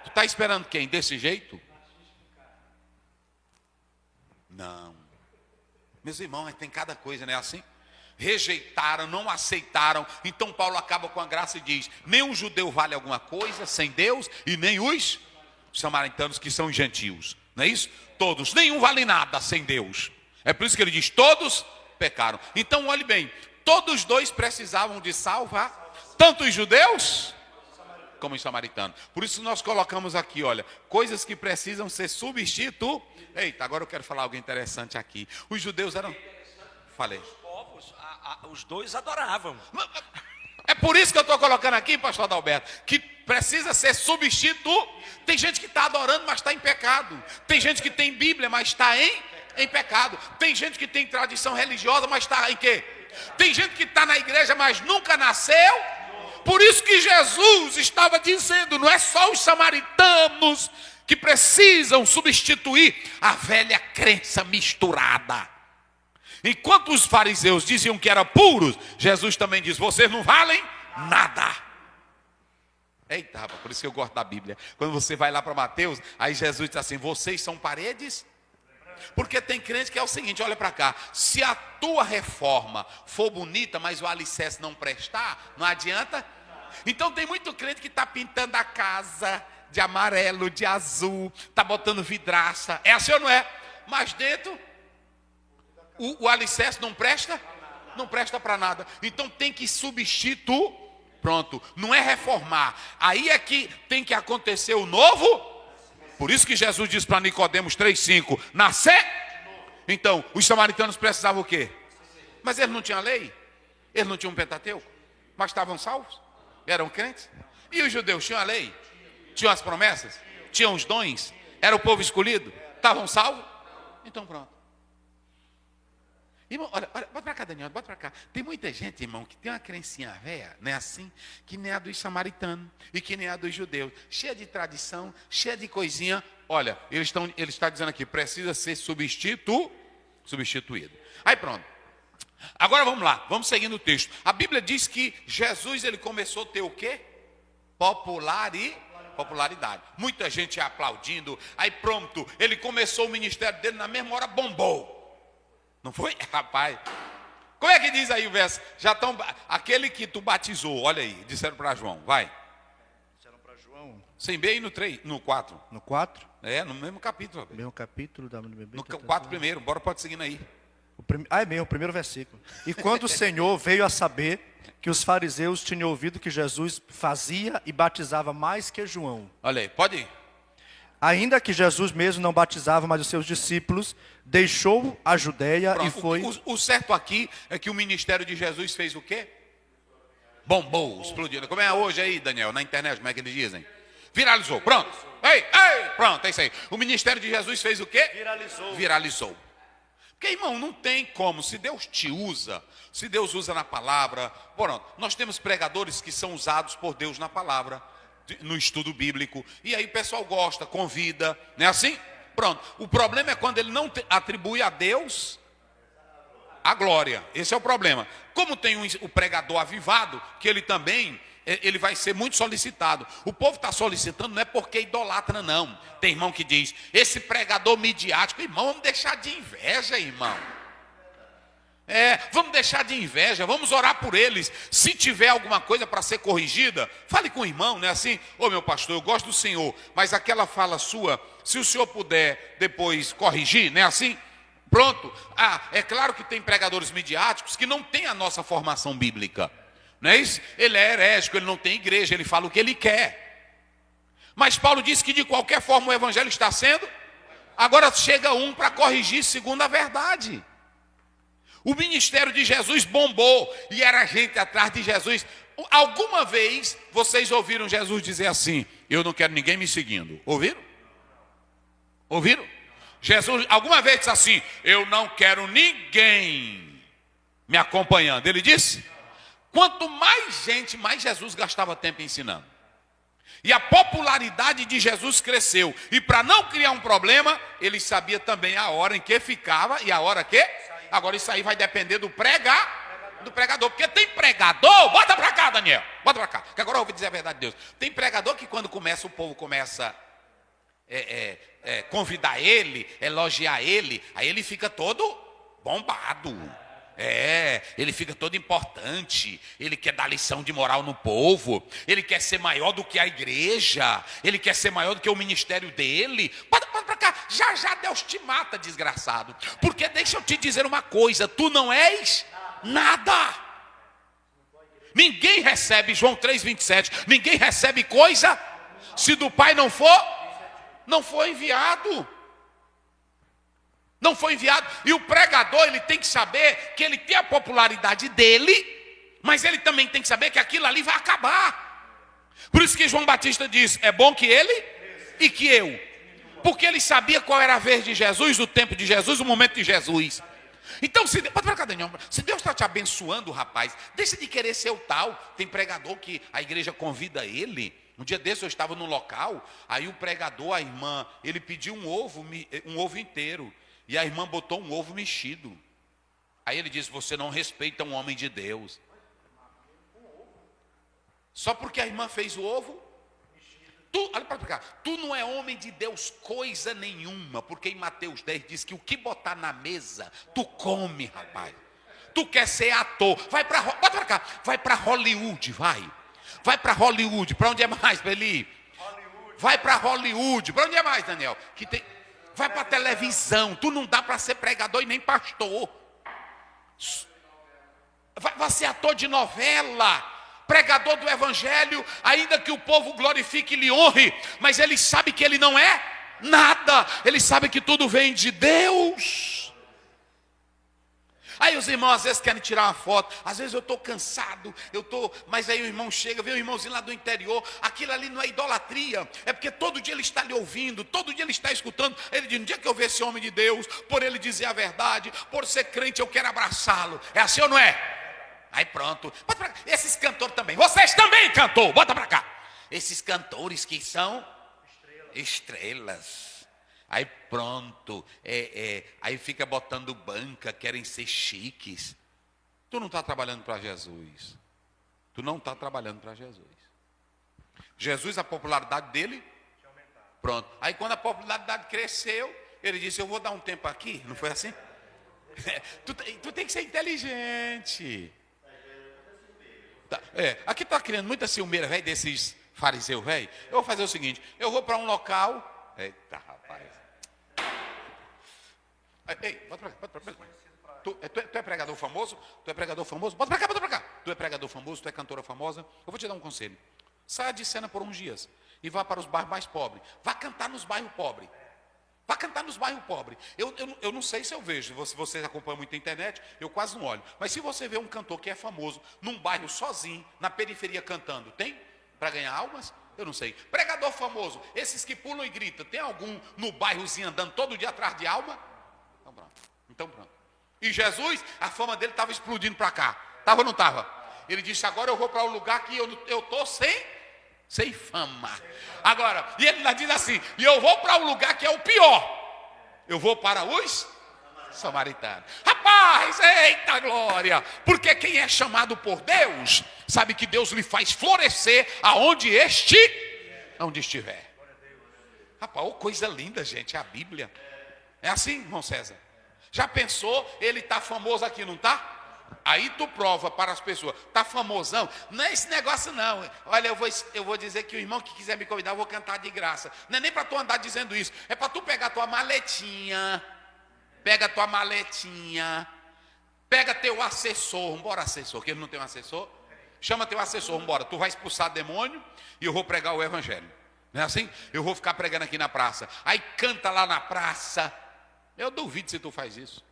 Tu está esperando quem? Desse jeito? Não. Meus irmãos, tem cada coisa, não é assim? Rejeitaram, não aceitaram. Então Paulo acaba com a graça e diz: nem um judeu vale alguma coisa sem Deus, e nem os samaritanos que são gentios. Não é isso? Todos, nenhum vale nada sem Deus. É por isso que ele diz: todos pecaram. Então olhe bem, todos dois precisavam de salvar, tanto os judeus como os samaritanos. Por isso nós colocamos aqui, olha, coisas que precisam ser substituídas. Eita, agora eu quero falar algo interessante aqui. Os judeus eram... Falei. Os povos, os dois adoravam. É por isso que eu estou colocando aqui, pastor Adalberto, que precisa ser substituído. Tem gente que está adorando, mas está em pecado. Tem gente que tem Bíblia, mas está em pecado. Tem gente que tem tradição religiosa, mas está em quê? Tem gente que está na igreja, mas nunca nasceu. Por isso que Jesus estava dizendo, não é só os samaritanos que precisam substituir a velha crença misturada. Enquanto os fariseus diziam que eram puros, Jesus também diz: vocês não valem nada. Eita, rapaz, por isso que eu gosto da Bíblia. Quando você vai lá para Mateus, aí Jesus diz assim: vocês são paredes? Porque tem crente que é o seguinte, olha para cá: se a tua reforma for bonita, mas o alicerce não prestar, não adianta. Então tem muito crente que está pintando a casa de amarelo, de azul, está botando vidraça. É assim ou não é? Mas dentro, o alicerce não presta? Não presta para nada. Então tem que substituir. Pronto, não é reformar. Aí é que tem que acontecer o novo. Por isso que Jesus diz para Nicodemos 3:5, nascer. Então, os samaritanos precisavam o quê? Mas eles não tinham lei, eles não tinham um Pentateuco, mas estavam salvos, eram crentes. E os judeus tinham a lei, tinham as promessas, tinham os dons, era o povo escolhido, estavam salvos. Então pronto. Irmão, olha, bota para cá, Daniel, bota para cá. Tem muita gente, irmão, que tem uma crencinha velha, não é assim? Que nem a dos samaritanos e que nem a dos judeus. Cheia de tradição, cheia de coisinha. Olha, ele está dizendo aqui, precisa ser substituído. Aí pronto. Agora vamos lá, vamos seguindo o texto. A Bíblia diz que Jesus, ele começou a ter o quê? Popularidade. Muita gente aplaudindo. Aí pronto, ele começou o ministério dele, na mesma hora bombou. Não foi? Rapaz, como é que diz aí o verso? Já estão, aquele que tu batizou, olha aí, disseram para João, vai. Disseram para João. Sem B e no 3, no 4. No 4? É, no mesmo capítulo. Mesmo capítulo da BB. No 4 primeiro, bora, pode seguindo aí. É mesmo, o primeiro versículo. E quando o Senhor veio a saber que os fariseus tinham ouvido que Jesus fazia e batizava mais que João. Olha aí, pode ir. Ainda que Jesus mesmo não batizava, mas os seus discípulos, deixou a Judéia Pronto, e foi... O certo aqui é que o ministério de Jesus fez o quê? Bombou, explodiu. Como é hoje aí, Daniel, na internet, como é que eles dizem? Viralizou, pronto. Ei, pronto, é isso aí. O ministério de Jesus fez o quê? Viralizou. Porque, irmão, não tem como, se Deus te usa, se Deus usa na palavra, pronto, nós temos pregadores que são usados por Deus na palavra, no estudo bíblico, e aí o pessoal gosta, convida, não é assim? Pronto, o problema é quando ele não atribui a Deus a glória, esse é o problema. Como tem o pregador avivado, que ele também ele vai ser muito solicitado. O povo está solicitando não é porque idolatra, não. Tem irmão que diz, esse pregador midiático, irmão, vamos deixar de inveja, irmão. Vamos deixar de inveja, vamos orar por eles. Se tiver alguma coisa para ser corrigida, fale com o irmão, não é assim? Ô meu pastor, eu gosto do senhor, mas aquela fala sua, se o senhor puder depois corrigir, não é assim? Pronto. É claro que tem pregadores midiáticos que não têm a nossa formação bíblica. Não é isso? Ele é herético, ele não tem igreja, ele fala o que ele quer. Mas Paulo disse que de qualquer forma o evangelho está sendo. Agora chega um para corrigir segundo a verdade. O ministério de Jesus bombou e era gente atrás de Jesus. Alguma vez vocês ouviram Jesus dizer assim, eu não quero ninguém me seguindo. Ouviram? Ouviram? Jesus alguma vez disse assim, eu não quero ninguém me acompanhando. Ele disse, quanto mais gente, mais Jesus gastava tempo ensinando. E a popularidade de Jesus cresceu. E para não criar um problema, ele sabia também a hora em que ficava e a hora que... Agora isso aí vai depender do pregador. Porque tem pregador, bota para cá, Daniel, bota para cá. Que agora eu vou dizer a verdade de Deus. Tem pregador que quando o povo começa convidar ele, elogiar ele, aí ele fica todo bombado. Ele fica todo importante, ele quer dar lição de moral no povo, ele quer ser maior do que a igreja, ele quer ser maior do que o ministério dele. Bota pra cá, já Deus te mata, desgraçado. Porque deixa eu te dizer uma coisa, tu não és nada. Ninguém recebe, João 3,27, ninguém recebe coisa se do Pai não for enviado. Não foi enviado. E o pregador, ele tem que saber que ele tem a popularidade dele, mas ele também tem que saber que aquilo ali vai acabar. Por isso que João Batista diz, é bom que ele e que eu. Porque ele sabia qual era a vez de Jesus, o tempo de Jesus, o momento de Jesus. Então, se Deus está te abençoando, rapaz, deixa de querer ser o tal. Tem pregador que a igreja convida ele. Um dia desse eu estava num local, aí o pregador, a irmã, ele pediu um ovo inteiro. E a irmã botou um ovo mexido. Aí ele disse, você não respeita um homem de Deus. Só porque a irmã fez o ovo? Olha para cá. Tu não é homem de Deus coisa nenhuma. Porque em Mateus 10 diz que o que botar na mesa, tu come, rapaz. Tu quer ser ator. Bota para cá. Vai para Hollywood, vai. Vai para Hollywood. Para onde é mais, para ele ir? Vai para Hollywood. Para onde é mais, Daniel? Que tem... Vai para a televisão, tu não dá para ser pregador e nem pastor. Vai ser ator de novela, pregador do evangelho, ainda que o povo glorifique e lhe honre, mas ele sabe que ele não é nada, ele sabe que tudo vem de Deus. Aí os irmãos às vezes querem tirar uma foto, às vezes eu estou cansado, mas aí o irmão chega, vem o irmãozinho lá do interior, aquilo ali não é idolatria, é porque todo dia ele está lhe ouvindo, todo dia ele está escutando, ele diz, no dia que eu ver esse homem de Deus, por ele dizer a verdade, por ser crente eu quero abraçá-lo, é assim ou não é? Aí pronto, bota pra cá. Esses cantores também, vocês também cantor, bota para cá, esses cantores que são estrelas. Aí pronto, aí fica botando banca, querem ser chiques. Tu não está trabalhando para Jesus. Tu não está trabalhando para Jesus. Jesus, a popularidade dele, pronto. Aí quando a popularidade cresceu, ele disse, eu vou dar um tempo aqui, não foi assim? Tu tem que ser inteligente. Aqui está criando muita ciumeira, velho, desses fariseus, velho. Eu vou fazer o seguinte, eu vou para um local... Eita, rapaz. Ei, bota pra cá. Tu é pregador famoso? Tu é pregador famoso? Bota pra cá. Tu é pregador famoso, tu é cantora famosa. Eu vou te dar um conselho. Saia de cena por uns dias e vá para os bairros mais pobres. Vá cantar nos bairros pobres. Vá cantar nos bairros pobres. Eu não sei se eu vejo, se vocês acompanham muito a internet, eu quase não olho. Mas se você vê um cantor que é famoso, num bairro sozinho, na periferia cantando, tem? Para ganhar almas? Eu não sei. Pregador famoso, esses que pulam e gritam, tem algum no bairrozinho andando todo dia atrás de alma? Então pronto. E Jesus, a fama dele estava explodindo para cá. Estava ou não estava? Ele disse, agora eu vou para um lugar que eu estou sem fama. Agora, e ele ainda diz assim, e eu vou para um lugar que é o pior. Eu vou para os samaritanos. Rapaz, eita glória. Porque quem é chamado por Deus Sabe que Deus lhe faz florescer aonde estiver. Rapaz, oh, coisa linda, gente, é a Bíblia. É assim, irmão César? Já pensou, ele está famoso aqui, não está? Aí tu prova para as pessoas, está famosão? Não é esse negócio não. Olha, eu vou dizer que o irmão que quiser me convidar, eu vou cantar de graça. Não é nem para tu andar dizendo isso, é para tu pegar tua maletinha. Pega tua maletinha. Pega teu assessor, vambora assessor, que ele não tem um assessor. Chama teu assessor, vambora, tu vai expulsar demônio e eu vou pregar o evangelho. Não é assim? Eu vou ficar pregando aqui na praça. Aí canta lá na praça. Eu duvido se tu faz isso.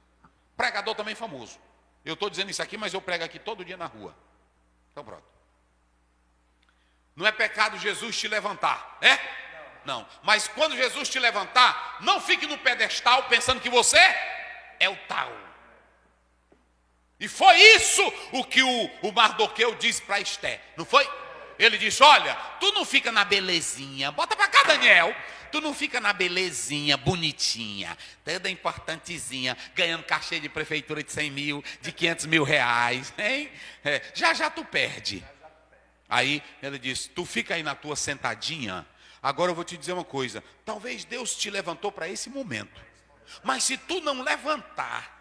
Pregador também famoso. Eu estou dizendo isso aqui, mas eu prego aqui todo dia na rua. Então pronto. Não é pecado Jesus te levantar, é? Não. Mas quando Jesus te levantar, não fique no pedestal pensando que você é o tal. E foi isso o que o Mardoqueu disse para Esté, não foi? Ele disse, olha, tu não fica na belezinha, bota para cá, Daniel. Tu não fica na belezinha, bonitinha, toda importantezinha, ganhando cachê de prefeitura de 100 mil, de 500 mil reais, hein? Já tu perde. Aí ele disse, tu fica aí na tua sentadinha. Agora eu vou te dizer uma coisa, talvez Deus te levantou para esse momento, mas se tu não levantar,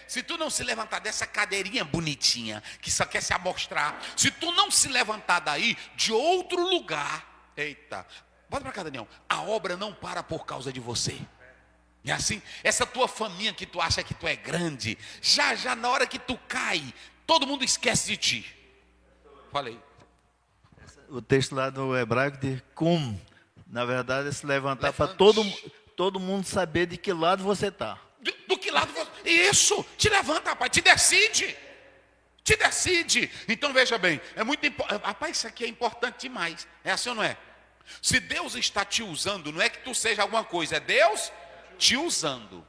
se tu não se levantar dessa cadeirinha bonitinha, que só quer se amostrar, se tu não se levantar daí, de outro lugar, eita, bota pra cá, Daniel, a obra não para por causa de você. É assim, essa tua faminha que tu acha que tu é grande, já na hora que tu cai, todo mundo esquece de ti. Falei. O texto lá do hebraico diz cum, na verdade é se levantar para todo mundo saber de que lado você está. Do que lado você... Isso, te levanta, rapaz, te decide. Te decide. Então veja bem, é muito importante. Rapaz, isso aqui é importante demais. É assim ou não é? Se Deus está te usando, não é que tu seja alguma coisa, é Deus te usando.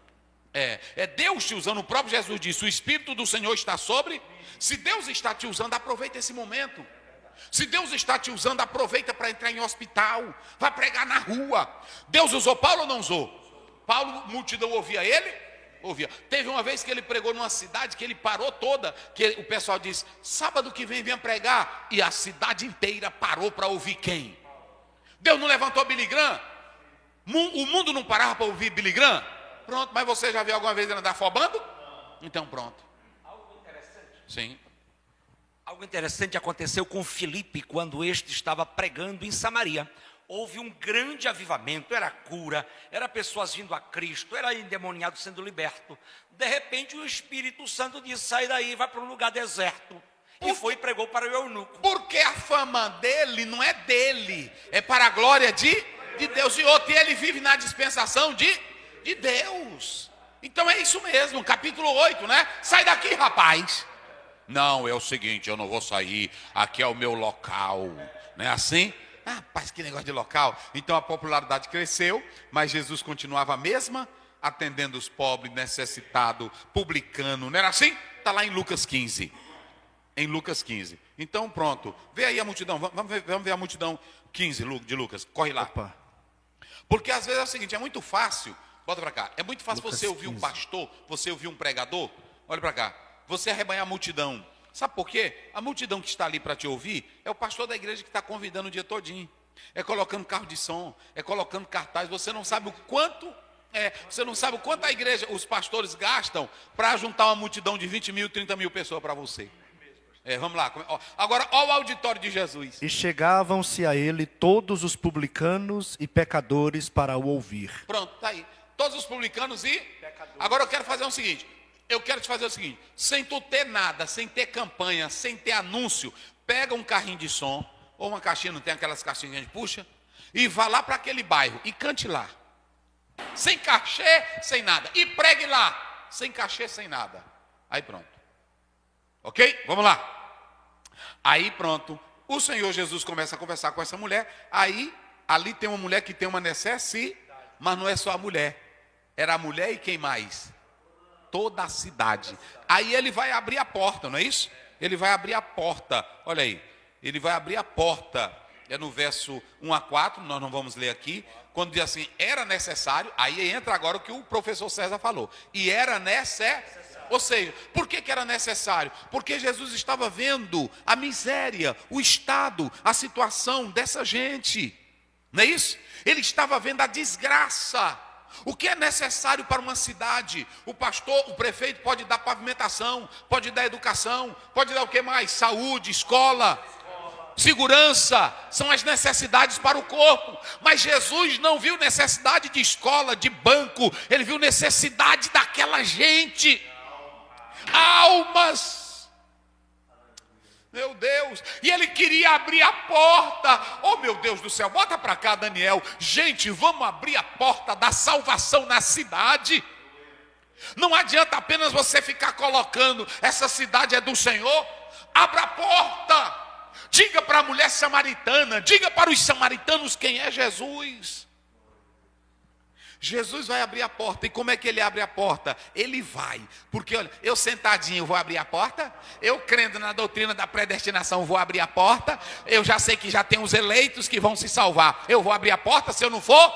É Deus te usando. O próprio Jesus disse, o Espírito do Senhor está sobre. Se Deus está te usando, aproveita esse momento. Se Deus está te usando, aproveita para entrar em hospital. Vai pregar na rua. Deus usou Paulo ou não usou? Paulo, multidão ouvia ele? Ouvia. Teve uma vez que ele pregou numa cidade que ele parou toda, que o pessoal disse, sábado que vem venha pregar, e a cidade inteira parou para ouvir quem? Deus não levantou Billy Graham? O mundo não parava para ouvir Billy Graham? Pronto, mas você já viu alguma vez ele andar afobando? Então pronto. Algo interessante. Sim. Algo interessante aconteceu com Filipe quando este estava pregando em Samaria. Houve um grande avivamento, era cura, era pessoas vindo a Cristo, era endemoniado sendo liberto. De repente o Espírito Santo disse, sai daí, vai para um lugar deserto. E foi e pregou para o eunuco. Porque a fama dele não é dele, é para a glória de Deus. E outro, e ele vive na dispensação de Deus. Então é isso mesmo, capítulo 8, né? Sai daqui, rapaz. Não, é o seguinte, eu não vou sair, aqui é o meu local. Não é assim? Ah, rapaz, que negócio de local. Então a popularidade cresceu, mas Jesus continuava a mesma, atendendo os pobres, necessitados, publicano. Não era assim? Está lá em Lucas 15. Em Lucas 15. Então pronto, vê aí a multidão, vamos ver a multidão 15 de Lucas, corre lá. Opa. Porque às vezes é o seguinte, é muito fácil, bota para cá, é muito fácil Lucas você ouvir 15. um pastor, você ouvir um pregador, olha para cá, você arrebanhar a multidão. Sabe por quê? A multidão que está ali para te ouvir é o pastor da igreja que está convidando o dia todinho. É colocando carro de som, é colocando cartaz. Você não sabe o quanto a igreja, os pastores gastam para juntar uma multidão de 20 mil, 30 mil pessoas para você. Vamos lá. Agora, olha o auditório de Jesus. E chegavam-se a ele todos os publicanos e pecadores para o ouvir. Pronto, está aí. Todos os publicanos e pecadores. Agora eu quero fazer o seguinte. Eu quero te fazer o seguinte, sem tu ter nada, sem ter campanha, sem ter anúncio, pega um carrinho de som, ou uma caixinha, não tem aquelas caixinhas que a gente puxa, e vá lá para aquele bairro e cante lá. Sem cachê, sem nada. E pregue lá, sem cachê, sem nada. Aí pronto. Ok? Vamos lá. Aí pronto, o Senhor Jesus começa a conversar com essa mulher, aí ali tem uma mulher que tem uma necessidade, mas não é só a mulher, era a mulher e quem mais? Toda a cidade. Aí ele vai abrir a porta, não é isso? Ele vai abrir a porta, olha aí, ele vai abrir a porta, é no verso 1 a 4, nós não vamos ler aqui, quando diz assim, era necessário, aí entra agora o que o professor César falou, e era necessário, Ou seja, por que era necessário? Porque Jesus estava vendo a miséria, o estado, a situação dessa gente. Não é isso? Ele estava vendo a desgraça. O que é necessário para uma cidade? O pastor, o prefeito pode dar pavimentação, pode dar educação, pode dar o que mais? Saúde, escola, segurança, são as necessidades para o corpo. Mas Jesus não viu necessidade de escola, de banco, ele viu necessidade daquela gente. Almas. Meu Deus, e ele queria abrir a porta. Oh meu Deus do céu, bota para cá, Daniel. Gente, vamos abrir a porta da salvação na cidade. Não adianta apenas você ficar colocando essa cidade é do Senhor. Abra a porta. Diga para a mulher samaritana, diga para os samaritanos quem é Jesus. Jesus vai abrir a porta. E como é que ele abre a porta? Ele vai. Porque olha, eu sentadinho vou abrir a porta. Eu crendo na doutrina da predestinação vou abrir a porta. Eu já sei que já tem os eleitos que vão se salvar. Eu vou abrir a porta, se eu não for,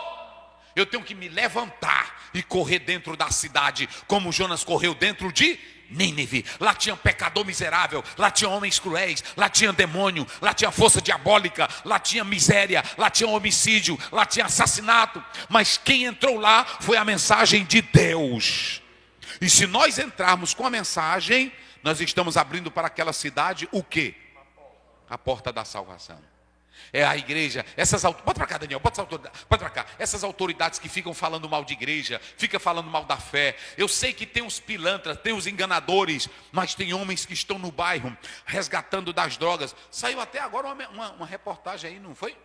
eu tenho que me levantar e correr dentro da cidade, como Jonas correu dentro de Nínive. Lá tinha pecador miserável, lá tinha homens cruéis, lá tinha demônio, lá tinha força diabólica, lá tinha miséria, lá tinha homicídio, lá tinha assassinato. Mas quem entrou lá foi a mensagem de Deus. E se nós entrarmos com a mensagem, nós estamos abrindo para aquela cidade o quê? A porta da salvação. É a igreja, bota para cá, Daniel, bota para cá. Essas autoridades que ficam falando mal de igreja, ficam falando mal da fé. Eu sei que tem os pilantras, tem os enganadores, mas tem homens que estão no bairro resgatando das drogas. Saiu até agora uma reportagem aí, não foi?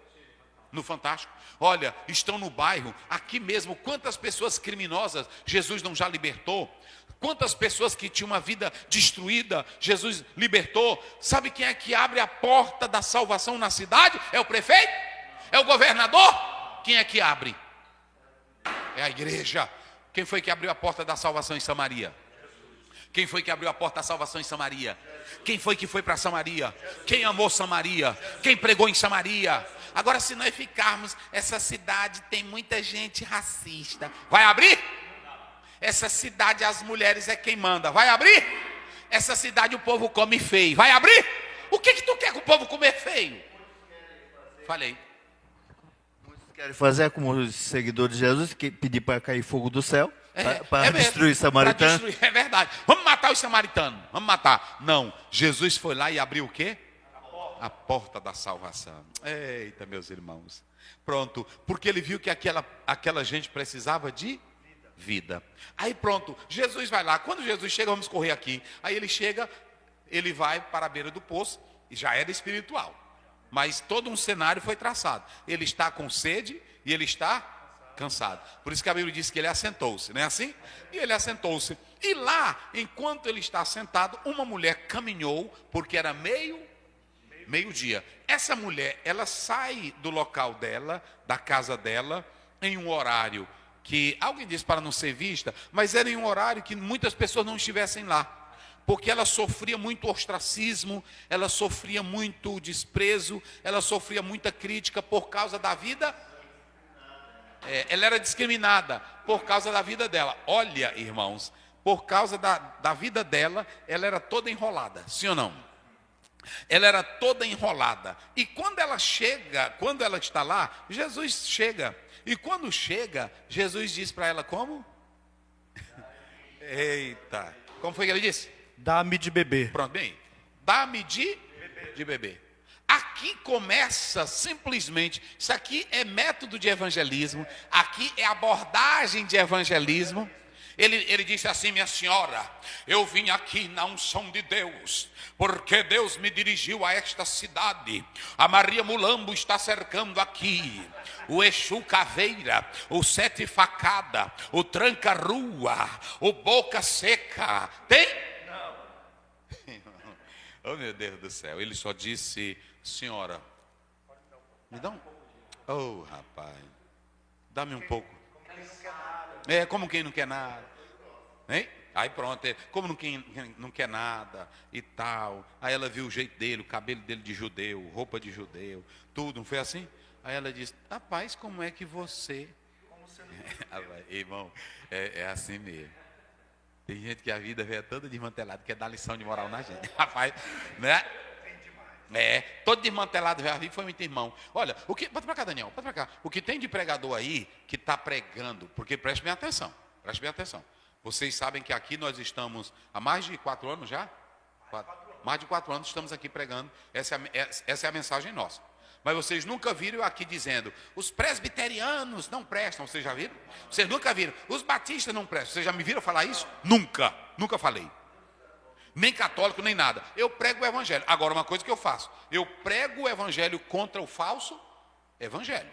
No Fantástico. Olha, estão no bairro, aqui mesmo, quantas pessoas criminosas Jesus não já libertou? Quantas pessoas que tinham uma vida destruída, Jesus libertou. Sabe quem é que abre a porta da salvação na cidade? É o prefeito? É o governador? Quem é que abre? É a igreja. Quem foi que abriu a porta da salvação em Samaria? Quem foi que abriu a porta da salvação em Samaria? Quem foi que foi para Samaria? Quem amou Samaria? Quem pregou em Samaria? Agora, se nós ficarmos, essa cidade tem muita gente racista. Vai abrir? Essa cidade, as mulheres é quem manda. Vai abrir? Essa cidade o povo come feio. Vai abrir? O que tu quer que o povo comer feio? Falei. Muitos querem fazer como os seguidores de Jesus, que pedir para cair fogo do céu, para destruir os samaritanos. É verdade. Vamos matar os samaritanos. Vamos matar. Não. Jesus foi lá e abriu o quê? A porta da salvação. Eita, meus irmãos. Pronto. Porque ele viu que aquela gente precisava de vida. Aí pronto, Jesus vai lá. Quando Jesus chega, vamos correr aqui. Aí ele chega, ele vai para a beira do poço, e já era espiritual. Mas todo um cenário foi traçado. Ele está com sede e ele está cansado. Por isso que a Bíblia diz que ele assentou-se, não é assim? E ele assentou-se. E lá, enquanto ele está sentado, uma mulher caminhou, porque era meio-dia. Essa mulher, ela sai do local dela, da casa dela, em um horário que alguém disse para não ser vista, mas era em um horário que muitas pessoas não estivessem lá, porque ela sofria muito ostracismo, ela sofria muito desprezo, ela sofria muita crítica por causa da vida, ela era discriminada por causa da vida dela. Olha, irmãos, por causa da vida dela, ela era toda enrolada, sim ou não? Ela era toda enrolada, e quando ela está lá, Jesus chega. E quando chega, Jesus diz para ela como? Eita, como foi que ele disse? Dá-me de beber. Pronto, bem, dá-me de beber. Aqui começa simplesmente, isso aqui é método de evangelismo, aqui é abordagem de evangelismo. Ele disse assim: minha senhora, eu vim aqui na unção de Deus, porque Deus me dirigiu a esta cidade. A Maria Mulambo está cercando aqui, o Exu Caveira, o Sete Facada, o Tranca-Rua, o Boca Seca. Tem? Não. Oh, meu Deus do céu. Ele só disse: senhora, me dá um... Oh, rapaz, dá-me um pouco. Como quem não quer nada. Hein? Aí pronto, como quem não quer nada e tal. Aí ela viu o jeito dele, o cabelo dele de judeu, roupa de judeu, tudo, não foi assim? Aí ela disse: rapaz, como é que você... Irmão, é assim mesmo. Tem gente que a vida vê toda desmantelada, quer dar lição de moral na gente. Rapaz, né? Todo desmantelado veio a vida, foi muito irmão. Olha, bota pra cá, Daniel, bota pra cá. O que tem de pregador aí que está pregando, porque preste bem atenção, preste bem atenção. Vocês sabem que aqui nós estamos há mais de 4 anos já? Mais de 4 anos estamos aqui pregando, essa é a mensagem nossa. Mas vocês nunca viram eu aqui dizendo, os presbiterianos não prestam, vocês já viram? Vocês nunca viram, os batistas não prestam, vocês já me viram falar isso? Nunca falei. Nem católico, nem nada. Eu prego o evangelho. Agora, uma coisa que eu faço, eu prego o evangelho contra o falso evangelho.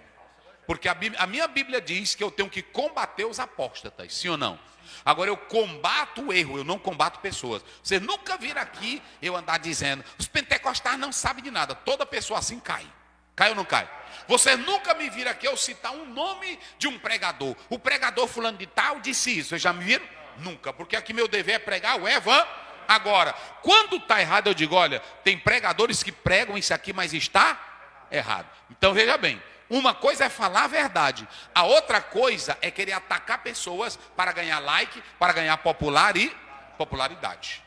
Porque a minha Bíblia diz que eu tenho que combater os apóstatas, sim ou não? Agora, eu combato o erro, eu não combato pessoas. Vocês nunca viram aqui eu andar dizendo, os pentecostais não sabem de nada. Toda pessoa assim cai. Cai ou não cai? Vocês nunca me viram aqui eu citar um nome de um pregador. O pregador fulano de tal disse isso. Vocês já me viram? Nunca. Porque aqui meu dever é pregar o evangelho. Agora, quando está errado, eu digo, olha, tem pregadores que pregam isso aqui, mas está errado. Então, veja bem, uma coisa é falar a verdade. A outra coisa é querer atacar pessoas para ganhar like, para ganhar popularidade.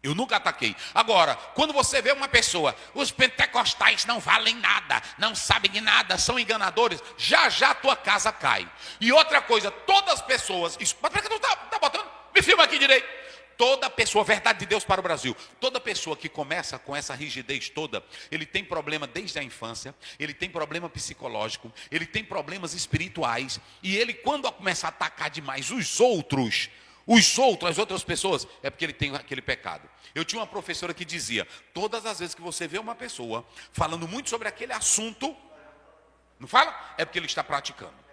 Eu nunca ataquei. Agora, quando você vê uma pessoa, os pentecostais não valem nada, não sabem de nada, são enganadores, já a tua casa cai. E outra coisa, todas as pessoas, mas para que tu tá botando? Me filma aqui direito. Toda pessoa, verdade de Deus para o Brasil, toda pessoa que começa com essa rigidez toda, ele tem problema desde a infância, ele tem problema psicológico, ele tem problemas espirituais, e ele quando começa a atacar demais os outros, as outras pessoas, é porque ele tem aquele pecado. Eu tinha uma professora que dizia, todas as vezes que você vê uma pessoa falando muito sobre aquele assunto, não fala? É porque ele está praticando.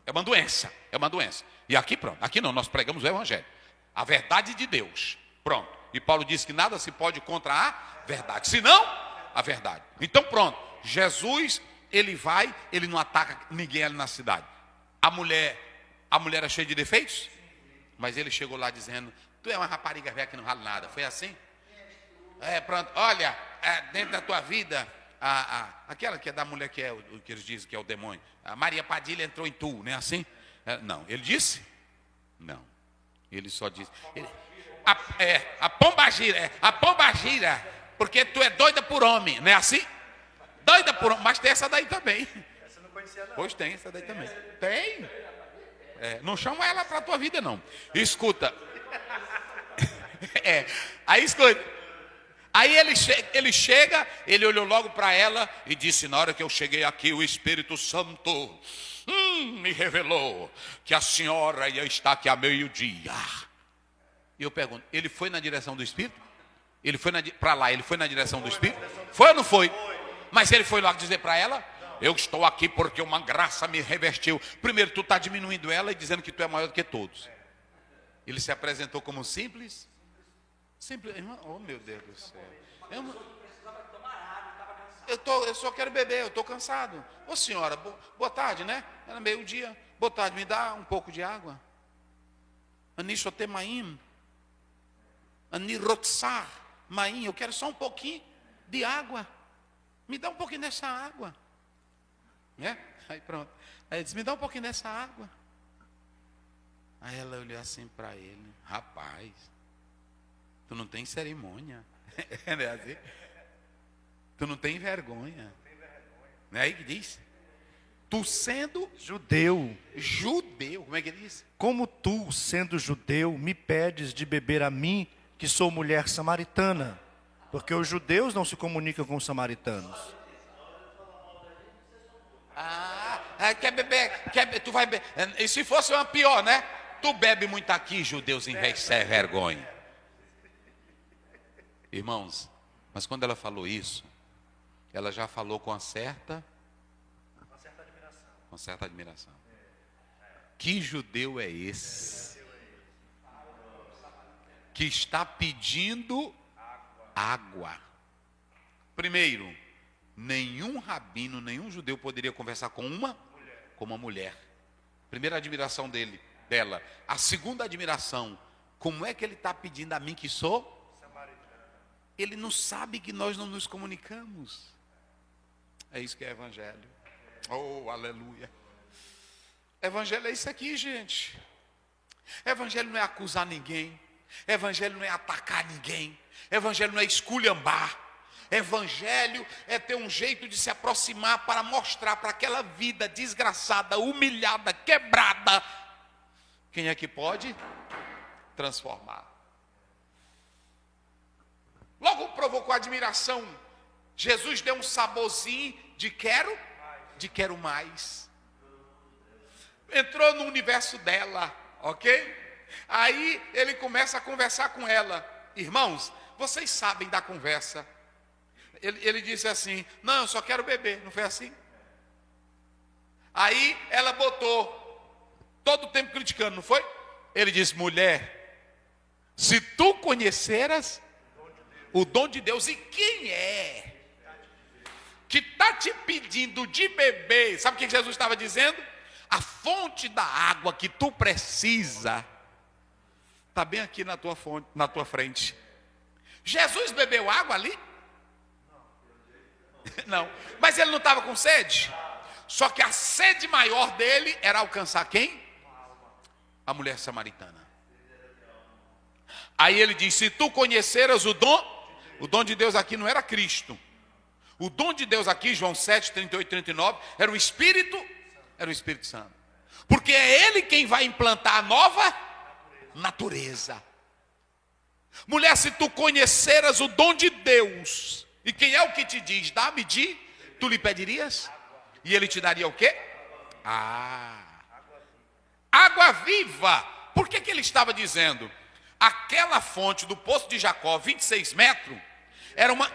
É uma doença, é uma doença. E aqui pronto, aqui não, nós pregamos o evangelho. A verdade de Deus, pronto. E Paulo disse que nada se pode contra a verdade, senão a verdade. Então pronto, Jesus, ele não ataca ninguém ali na cidade. A mulher é cheia de defeitos, mas ele chegou lá dizendo, tu é uma rapariga velha que não vale nada, foi assim? Pronto, olha, dentro da tua vida, aquela que é da mulher que é o que eles dizem que é o demônio, a Maria Padilha entrou em tu, não é assim? Não, ele disse? Não, ele só disse, a pomba gira, porque tu é doida por homem, não é assim? Doida por homem, mas tem essa daí também. Essa não conhecia não. Pois tem, essa daí também. Tem. Não chama ela para a tua vida não. Escuta. Aí escuta. Aí ele chega, ele olhou logo para ela e disse, na hora que eu cheguei aqui, o Espírito Santo me revelou que a senhora ia estar aqui a meio-dia. E eu pergunto, ele foi na direção do Espírito? Ele foi para lá, ele foi na direção do Espírito? Foi ou não foi? Mas ele foi lá dizer para ela, eu estou aqui porque uma graça me revestiu. Primeiro, tu está diminuindo ela e dizendo que tu é maior do que todos. Ele se apresentou como simples, irmão, oh meu Deus do céu. Eu só quero beber, eu estou cansado. Ô senhora, boa tarde, né? Era meio-dia. Boa tarde, me dá um pouco de água. Anishotemaim. Anirotsar. Maim, eu quero só um pouquinho de água. Me dá um pouquinho dessa água. Aí pronto. Aí ele disse, me dá um pouquinho dessa água. Aí ela olhou assim para ele. Rapaz, tu não tem cerimônia. Não é assim? Tu não tem vergonha. Não é aí que diz? Tu sendo judeu, como é que ele diz? Como tu, sendo judeu, me pedes de beber a mim, que sou mulher samaritana? Porque os judeus não se comunicam com os samaritanos. Quer beber, tu vai beber. E se fosse uma pior, né? Tu bebe muito aqui, judeus, em vez de ser vergonha. Irmãos, mas quando ela falou isso, ela já falou com certa admiração. Que judeu é esse? Que está pedindo água. Primeiro, nenhum rabino, nenhum judeu poderia conversar com uma mulher. Primeira admiração dela. A segunda admiração, como é que ele está pedindo a mim que sou? Ele não sabe que nós não nos comunicamos. É isso que é evangelho. Oh, aleluia. Evangelho é isso aqui, gente. Evangelho não é acusar ninguém. Evangelho não é atacar ninguém. Evangelho não é esculhambar. Evangelho é ter um jeito de se aproximar para mostrar para aquela vida desgraçada, humilhada, quebrada, quem é que pode transformar. Logo provocou admiração. Jesus deu um saborzinho de quero mais. Entrou no universo dela, ok? Aí ele começa a conversar com ela. Irmãos, vocês sabem da conversa. Ele disse assim: não, eu só quero beber. Não foi assim? Aí ela botou todo o tempo criticando, não foi? Ele disse: mulher, se tu conheceras o dom de Deus, e quem é que está te pedindo de beber? Sabe o que Jesus estava dizendo? A fonte da água que tu precisa está bem aqui na tua fonte, na tua frente. Jesus bebeu água ali? Não, mas ele não estava com sede. Só que a sede maior dele era alcançar quem? A mulher samaritana. Aí ele diz: se tu conheceras o dom de Deus aqui não era Cristo. O dom de Deus aqui, João 7, 38 e 39, era o Espírito Santo. Porque é ele quem vai implantar a nova natureza. Mulher, se tu conheceras o dom de Deus, e quem é o que te diz, dá-me de, tu lhe pedirias? E ele te daria o quê? Água viva. Por que ele estava dizendo? Aquela fonte do poço de Jacó, 26 metros, era uma...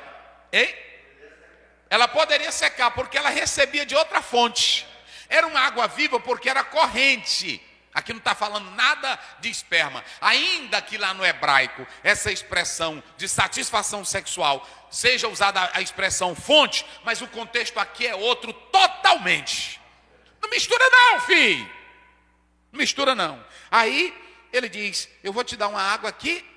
Ela poderia secar, porque ela recebia de outra fonte. Era uma água viva, porque era corrente. Aqui não está falando nada de esperma. Ainda que lá no hebraico, essa expressão de satisfação sexual, seja usada a expressão fonte, mas o contexto aqui é outro totalmente. Não mistura não, filho. Não mistura não. Aí ele diz: eu vou te dar uma água que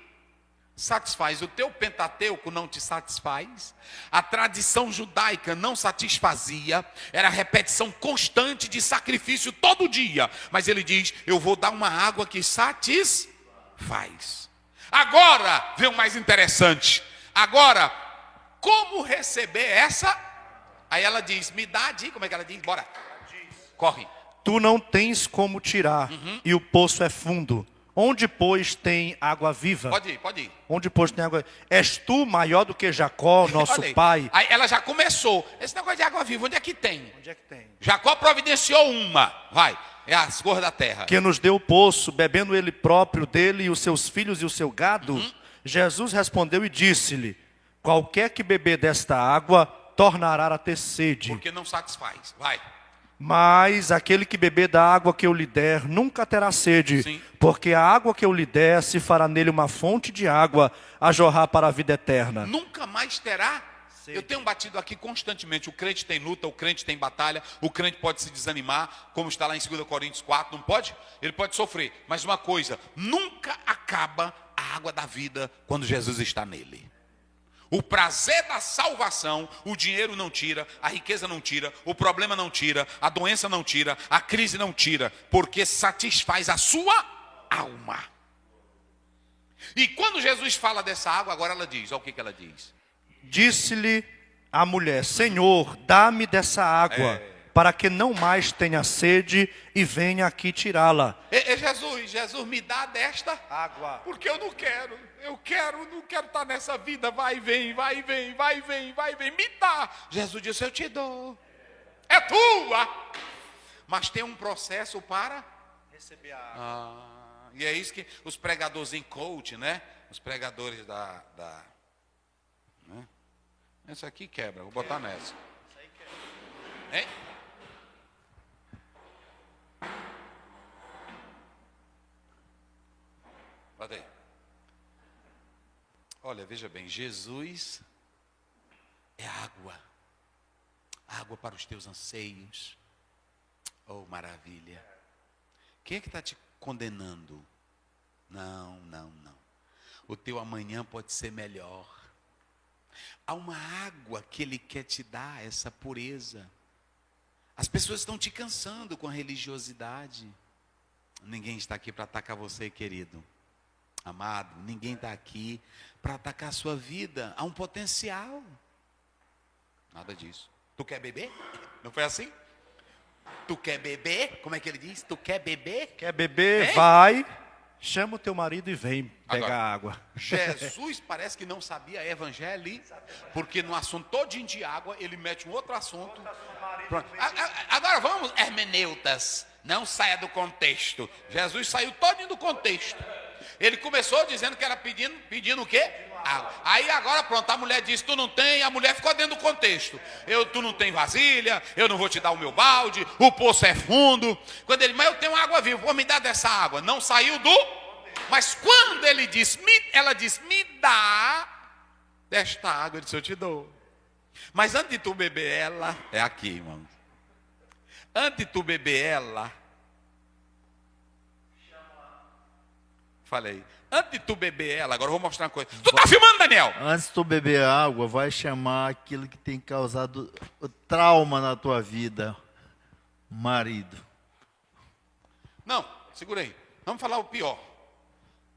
satisfaz. O teu Pentateuco não te satisfaz. A tradição judaica não satisfazia. Era repetição constante de sacrifício todo dia. Mas ele diz: eu vou dar uma água que satisfaz. Agora vem o mais interessante. Agora, como receber essa? Aí ela diz: me dá, como é que ela diz? Bora, corre. Tu não tens como tirar, e o poço é fundo. Onde, pois, tem água viva? Pode ir. Onde, pois, tem água viva? És tu maior do que Jacó, nosso pai? Aí ela já começou. Esse negócio de água viva, onde é que tem? Onde é que tem? Jacó providenciou uma. Vai, é as cores da terra. Que nos deu o poço, bebendo ele próprio dele e os seus filhos e o seu gado. Jesus respondeu e disse-lhe: qualquer que beber desta água, tornará a ter sede. Porque não satisfaz. Vai. Mas aquele que beber da água que eu lhe der, nunca terá sede. Sim. Porque a água que eu lhe der, se fará nele uma fonte de água a jorrar para a vida eterna. Nunca mais terá. Sede. Eu tenho batido aqui constantemente. O crente tem luta, o crente tem batalha. O crente pode se desanimar, como está lá em 2 Coríntios 4, não pode? Ele pode sofrer. Mas uma coisa, nunca acaba a água da vida quando Jesus está nele. O prazer da salvação, o dinheiro não tira, a riqueza não tira, o problema não tira, a doença não tira, a crise não tira, porque satisfaz a sua alma. E quando Jesus fala dessa água, agora ela diz, olha o que ela diz. Disse-lhe a mulher: Senhor, dá-me dessa água, para que não mais tenha sede e venha aqui tirá-la. Jesus, me dá desta água. Porque eu não quero estar nessa vida, vai, vem, me dá. Jesus disse: eu te dou, é tua. Mas tem um processo para receber a água. E é isso que os pregadores em coach, né? Os pregadores né? Essa aqui quebra, vou botar nessa. Hein? Bota aí. Olha, veja bem, Jesus é água. Água para os teus anseios. Oh, maravilha. Quem é que está te condenando? Não. O teu amanhã pode ser melhor. Há uma água que Ele quer te dar, essa pureza. As pessoas estão te cansando com a religiosidade. Ninguém está aqui para atacar você, querido. Amado, ninguém está aqui para atacar a sua vida. Há um potencial. Nada disso. Tu quer beber? Não foi assim? Tu quer beber? Como é que ele diz? Tu quer beber? Quer beber? Hein? Vai, chama o teu marido e vem pegar Agora, água. Jesus parece que não sabia evangelho, porque no assunto todinho de água, ele mete um outro assunto. Pronto. Agora vamos, hermeneutas, não saia do contexto. Jesus saiu todinho do contexto. Ele começou dizendo que era pedindo o quê? Água. Aí agora pronto, a mulher disse, tu não tem, a mulher ficou dentro do contexto. Tu não tem vasilha, eu não vou te dar o meu balde, o poço é fundo. Quando ele, mas eu tenho água viva, vou me dar dessa água. Não saiu do... Mas quando ele disse, ela disse, me dá desta água, ele disse, eu te dou. Mas antes de tu beber ela, é aqui, irmão. Antes de tu beber ela, falei, antes de tu beber ela, agora eu vou mostrar uma coisa. Tu tá filmando, Daniel? Antes de tu beber água, vai chamar aquilo que tem causado o trauma na tua vida, marido. Não, segura aí. Vamos falar o pior.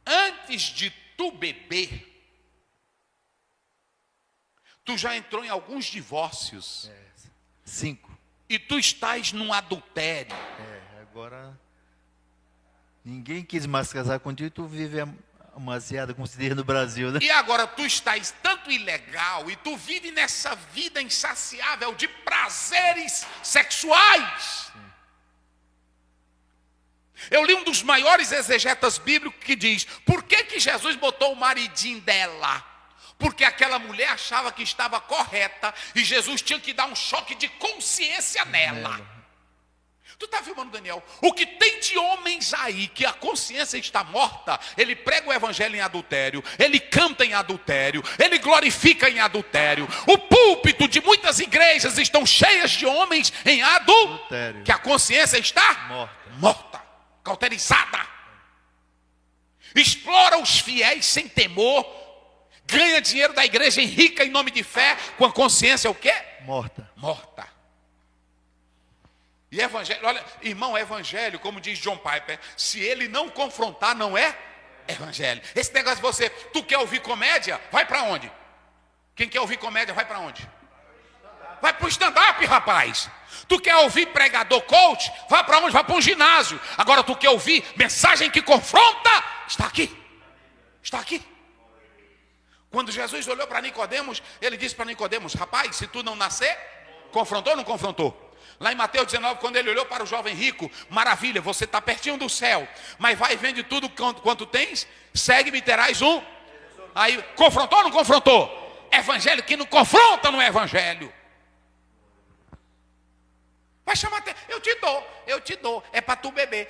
Antes de tu beber, tu já entrou em alguns divórcios. 5. E tu estás num adultério. Agora ninguém quis mais casar contigo, tu vive amaziada, como se diz no Brasil, né? E agora tu estás tanto ilegal e tu vive nessa vida insaciável de prazeres sexuais. Eu li um dos maiores exegetas bíblicos que diz, por que Jesus botou o maridinho dela? Porque aquela mulher achava que estava correta e Jesus tinha que dar um choque de consciência nela. Tu está filmando, Daniel? O que tem de homens aí que a consciência está morta, ele prega o evangelho em adultério, ele canta em adultério, ele glorifica em adultério. O púlpito de muitas igrejas estão cheias de homens em adultério, que a consciência está morta, cauterizada. Explora os fiéis sem temor, ganha dinheiro da igreja, enrica em nome de fé, com a consciência o quê? Morta. E evangelho, olha, irmão, evangelho, como diz John Piper, se ele não confrontar, não é evangelho. Esse negócio de você, tu quer ouvir comédia? Vai para onde? Quem quer ouvir comédia, vai para onde? Vai para o stand-up, rapaz. Tu quer ouvir pregador coach? Vai para onde? Vai para um ginásio. Agora tu quer ouvir mensagem que confronta? Está aqui. Está aqui. Quando Jesus olhou para Nicodemos, ele disse para Nicodemos, rapaz, se tu não nascer, confrontou ou não confrontou? Lá em Mateus 19, quando ele olhou para o jovem rico, maravilha, você está pertinho do céu, mas vai e vende tudo quanto tens, segue-me e terás um. Aí, confrontou ou não confrontou? Evangelho que não confronta não é evangelho. Vai chamar até, eu te dou, é para tu beber.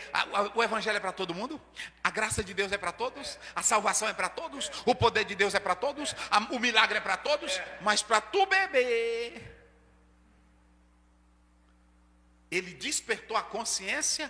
O evangelho é para todo mundo? A graça de Deus é para todos? A salvação é para todos? O poder de Deus é para todos? O milagre é para todos? Mas para tu beber... Ele despertou a consciência.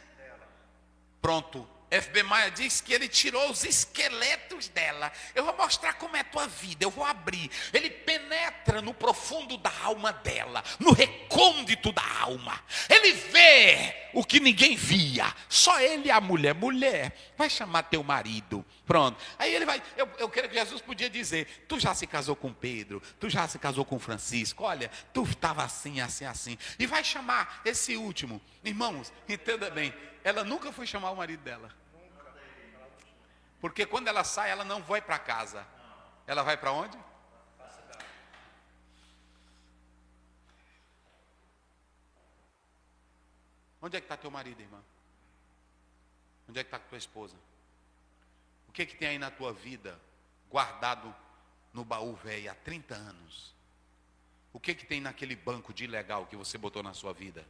Pronto. F.B. Meyer diz que ele tirou os esqueletos dela. Eu vou mostrar como é a tua vida. Eu vou abrir. Ele penetra no profundo da alma dela, no recôndito da alma. Ele vê o que ninguém via. Só ele e a mulher. Mulher, vai chamar teu marido. Pronto. Aí ele vai. Eu creio que Jesus podia dizer: tu já se casou com Pedro, tu já se casou com Francisco. Olha, tu estava assim, assim, assim. E vai chamar esse último. Irmãos, entenda bem. Ela nunca foi chamar o marido dela. Porque quando ela sai, ela não vai para casa. Ela vai para onde? Onde é que está teu marido, irmã? Onde é que está tua esposa? O que tem aí na tua vida guardado no baú velho há 30 anos? O que tem naquele banco de ilegal que você botou na sua vida?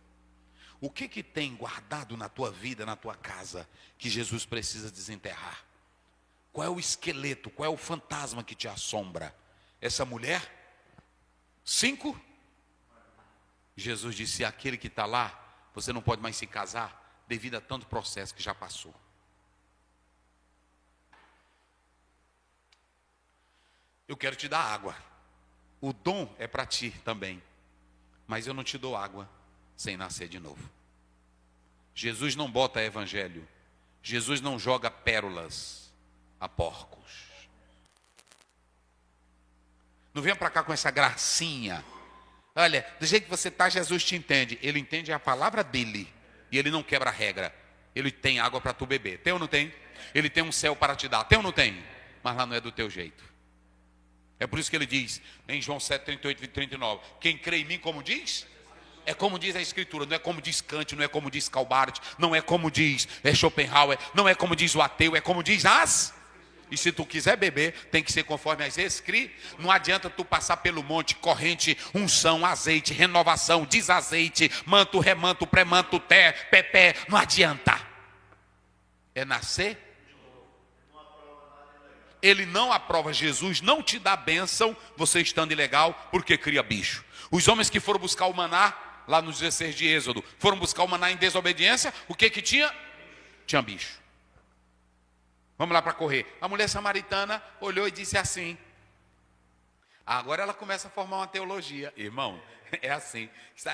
O que tem guardado na tua vida, na tua casa, que Jesus precisa desenterrar? Qual é o esqueleto, qual é o fantasma que te assombra? Essa mulher? 5? Jesus disse, aquele que está lá, você não pode mais se casar, devido a tanto processo que já passou. Eu quero te dar água. O dom é para ti também. Mas eu não te dou água sem nascer de novo. Jesus não bota evangelho Jesus não joga pérolas a porcos. Não venha para cá com essa gracinha. Olha, do jeito que você está, Jesus te entende. Ele entende a palavra dele. E ele não quebra a regra. Ele tem água para tu beber. Tem ou não tem? Ele tem um céu para te dar. Tem ou não tem? Mas lá não é do teu jeito. É por isso que ele diz, em João 7, 38 e 39, quem crê em mim, como diz? É como diz a Escritura, não é como diz Kant, não é como diz Calbart, não é como diz Schopenhauer, não é como diz o ateu, é como diz as. E se tu quiser beber, tem que ser conforme as Escrituras. Não adianta tu passar pelo monte, corrente, unção, azeite, renovação, desazeite, manto, remanto, pré-manto, pé, não adianta. É nascer. Ele não aprova, Jesus não te dá bênção, você estando ilegal, porque cria bicho. Os homens que foram buscar o maná, lá no 16 de Êxodo, foram buscar o maná em desobediência, o que que tinha? Tinha bicho. Vamos lá para correr. A mulher samaritana olhou e disse assim. Agora ela começa a formar uma teologia. Irmão, é assim.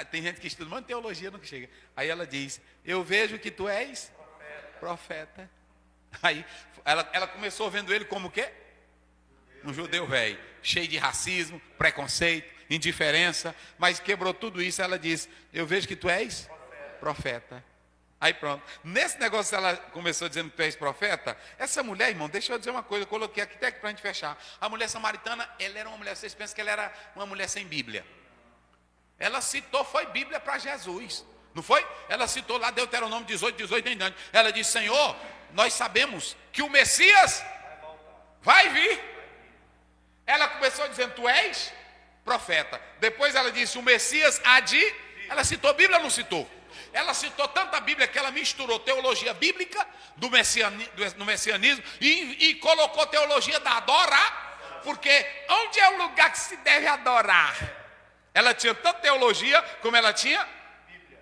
Tem gente que estuda, mas teologia não chega. Aí ela diz, eu vejo que tu és profeta. Aí ela começou vendo ele como o quê? Um judeu velho, cheio de racismo, preconceito, indiferença, mas quebrou tudo isso. Ela disse, eu vejo que tu és profeta. Aí pronto, nesse negócio ela começou dizendo que tu és profeta. Essa mulher, irmão, deixa eu dizer uma coisa, eu coloquei aqui até para a gente fechar. A mulher samaritana, ela era uma mulher, vocês pensam que ela era uma mulher sem Bíblia. Ela citou, foi Bíblia para Jesus, não foi? Ela citou lá Deuteronômio 18 em diante. Ela disse, Senhor, nós sabemos que o Messias vai vir. Ela começou dizendo, tu és profeta. Depois ela disse, o Messias há de... Ela citou Bíblia ou não citou? Ela citou tanta Bíblia que ela misturou teologia bíblica do messianismo e colocou teologia da adorar, porque onde é o lugar que se deve adorar? Ela tinha tanta teologia como ela tinha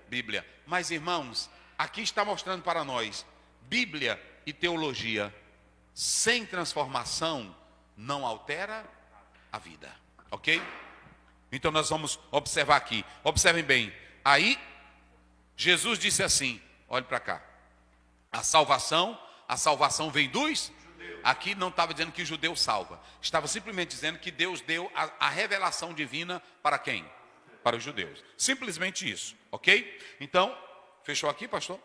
Bíblia. Mas irmãos, aqui está mostrando para nós, Bíblia e teologia sem transformação não altera a vida, ok? Então nós vamos observar aqui, observem bem, aí Jesus disse assim, olhe para cá, a salvação vem dos judeus. Aqui não estava dizendo que o judeu salva, estava simplesmente dizendo que Deus deu a revelação divina para quem? Para os judeus, simplesmente isso, ok? Então, fechou aqui, pastor?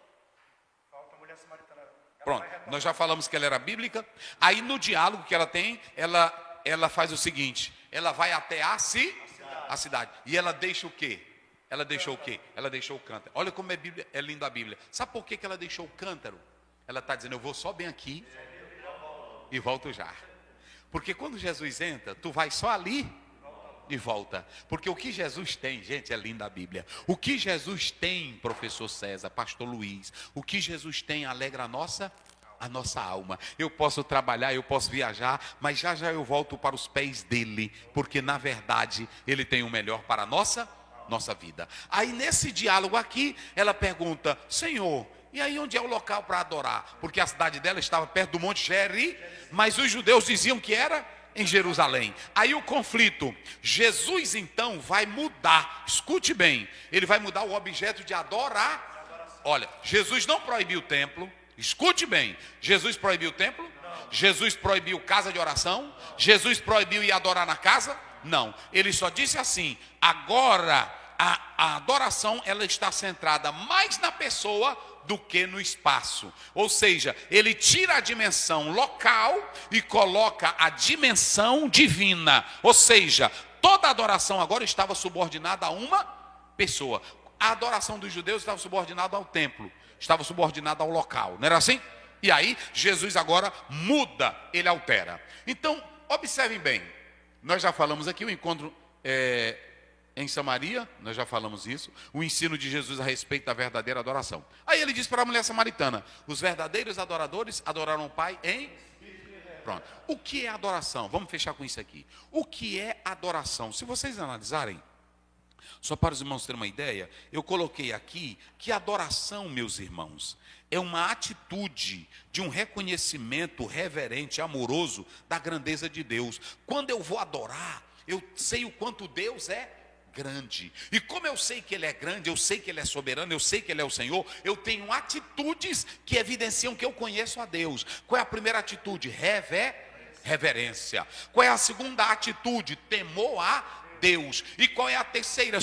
Pronto, nós já falamos que ela era bíblica. Aí no diálogo que ela tem, ela faz o seguinte, ela vai até a cidade, e ela deixa o quê? Ela deixou o quê? Ela deixou o cântaro. Olha como é linda a Bíblia. Sabe por que ela deixou o cântaro? Ela está dizendo, eu vou só bem aqui e volto já. Porque quando Jesus entra, tu vai só ali e volta. Porque o que Jesus tem, gente, é linda a Bíblia. O que Jesus tem, professor César, pastor Luiz, o que Jesus tem alegra a nossa alma. Eu posso trabalhar, eu posso viajar, mas já eu volto para os pés dele, porque na verdade ele tem o melhor para a nossa vida. Aí nesse diálogo aqui, ela pergunta, Senhor, e aí onde é o local para adorar? Porque a cidade dela estava perto do Monte Geri, mas os judeus diziam que era em Jerusalém. Aí o conflito, Jesus então vai mudar, escute bem, ele vai mudar o objeto de adorar. Olha, Jesus não proibiu o templo, escute bem, Jesus proibiu o templo? Jesus proibiu casa de oração? Jesus proibiu ir adorar na casa? Não, ele só disse assim, agora a adoração ela está centrada mais na pessoa do que no espaço. Ou seja, ele tira a dimensão local e coloca a dimensão divina. Ou seja, toda a adoração agora estava subordinada a uma pessoa. A adoração dos judeus estava subordinada ao templo, estava subordinada ao local, não era assim? E aí, Jesus agora muda, ele altera. Então, observem bem, nós já falamos aqui o encontro em Samaria, nós já falamos isso, o ensino de Jesus a respeito da verdadeira adoração. Aí ele diz para a mulher samaritana, os verdadeiros adoradores adoraram o Pai em... Pronto. O que é adoração? Vamos fechar com isso aqui. O que é adoração? Se vocês analisarem, só para os irmãos terem uma ideia, eu coloquei aqui que adoração, meus irmãos, é uma atitude de um reconhecimento reverente, amoroso da grandeza de Deus. Quando eu vou adorar, eu sei o quanto Deus é grande. E como eu sei que Ele é grande, eu sei que Ele é soberano, eu sei que Ele é o Senhor, eu tenho atitudes que evidenciam que eu conheço a Deus. Qual é a primeira atitude? Reverência. Qual é a segunda atitude? Temor a Deus. E qual é a terceira?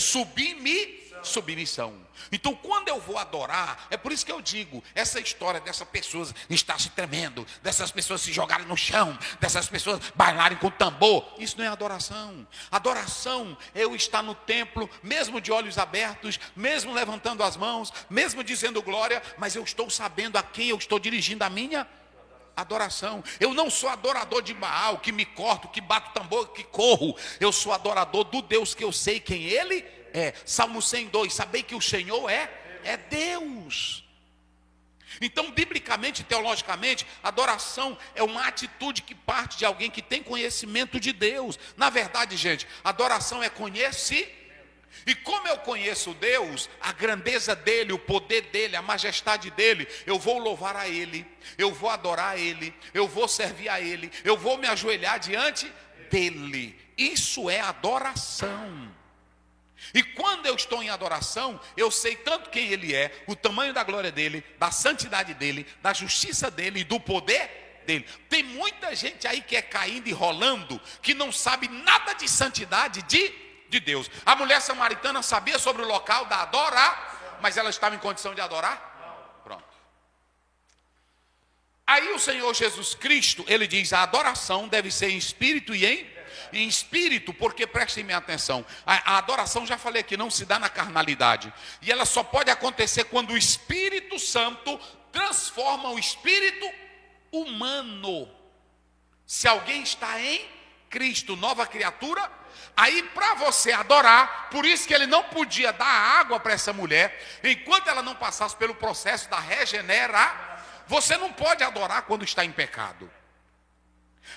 Submissão. Então, quando eu vou adorar, é por isso que eu digo, essa história dessas pessoas estar se tremendo, dessas pessoas se jogarem no chão, dessas pessoas bailarem com tambor, isso não é adoração. Adoração é eu estar no templo, mesmo de olhos abertos, mesmo levantando as mãos, mesmo dizendo glória, mas eu estou sabendo a quem eu estou dirigindo a minha adoração. Eu não sou adorador de Baal, que me corto, que bato tambor, que corro. Eu sou adorador do Deus que eu sei quem Ele é. Salmo 102, sabei que o Senhor é Deus. Então, biblicamente, teologicamente, adoração é uma atitude que parte de alguém que tem conhecimento de Deus. Na verdade, gente, adoração é conhecer. E como eu conheço Deus, a grandeza dEle, o poder dEle, a majestade dEle, eu vou louvar a Ele, eu vou adorar a Ele, eu vou servir a Ele, eu vou me ajoelhar diante dEle. Isso é adoração. E quando eu estou em adoração, eu sei tanto quem Ele é, o tamanho da glória dEle, da santidade dEle, da justiça dEle e do poder dEle. Tem muita gente aí que é caindo e rolando, que não sabe nada de santidade de Deus. A mulher samaritana sabia sobre o local da adorar, mas ela estava em condição de adorar? Pronto. Aí o Senhor Jesus Cristo, Ele diz, a adoração deve ser em espírito e em espírito, porque prestem minha atenção, a adoração, já falei aqui, não se dá na carnalidade, e ela só pode acontecer quando o Espírito Santo transforma o espírito humano. Se alguém está em Cristo, nova criatura, aí para você adorar, por isso que ele não podia dar água para essa mulher, enquanto ela não passasse pelo processo da regeneração. Você não pode adorar quando está em pecado.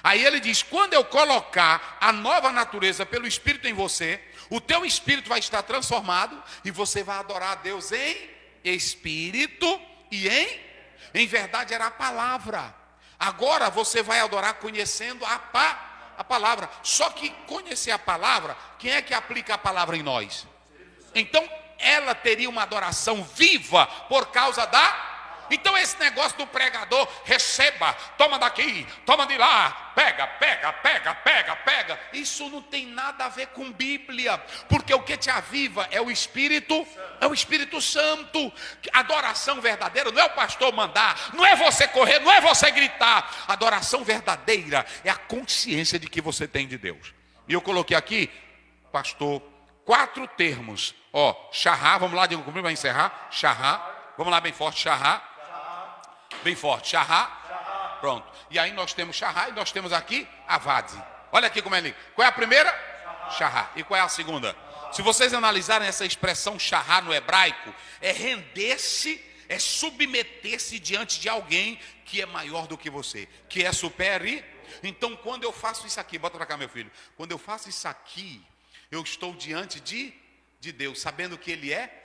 Aí ele diz, quando eu colocar a nova natureza pelo Espírito em você, o teu espírito vai estar transformado e você vai adorar a Deus em espírito e em verdade. Era a palavra. Agora você vai adorar conhecendo a palavra. Só que conhecer a palavra, quem é que aplica a palavra em nós? Então ela teria uma adoração viva por causa da... Então esse negócio do pregador, receba, toma daqui, toma de lá, pega, isso não tem nada a ver com Bíblia, porque o que te aviva é o Espírito Santo. Adoração verdadeira não é o pastor mandar, não é você correr, não é você gritar. Adoração verdadeira é a consciência de que você tem de Deus. E eu coloquei aqui, pastor, 4 termos. Ó, Shahá, vamos lá, digo comigo, vai encerrar. Shahá, vamos lá bem forte, Shahá. Bem forte, Shahá. Pronto. E aí nós temos Shahá e nós temos aqui Avad. Olha aqui como é lindo. Qual é a primeira? Shahá. E qual é a segunda? Se vocês analisarem essa expressão Shahá no hebraico, é render-se, é submeter-se diante de alguém que é maior do que você, que é superior. Então quando eu faço isso aqui, bota pra cá meu filho. Quando eu faço isso aqui, eu estou diante de Deus, sabendo que Ele é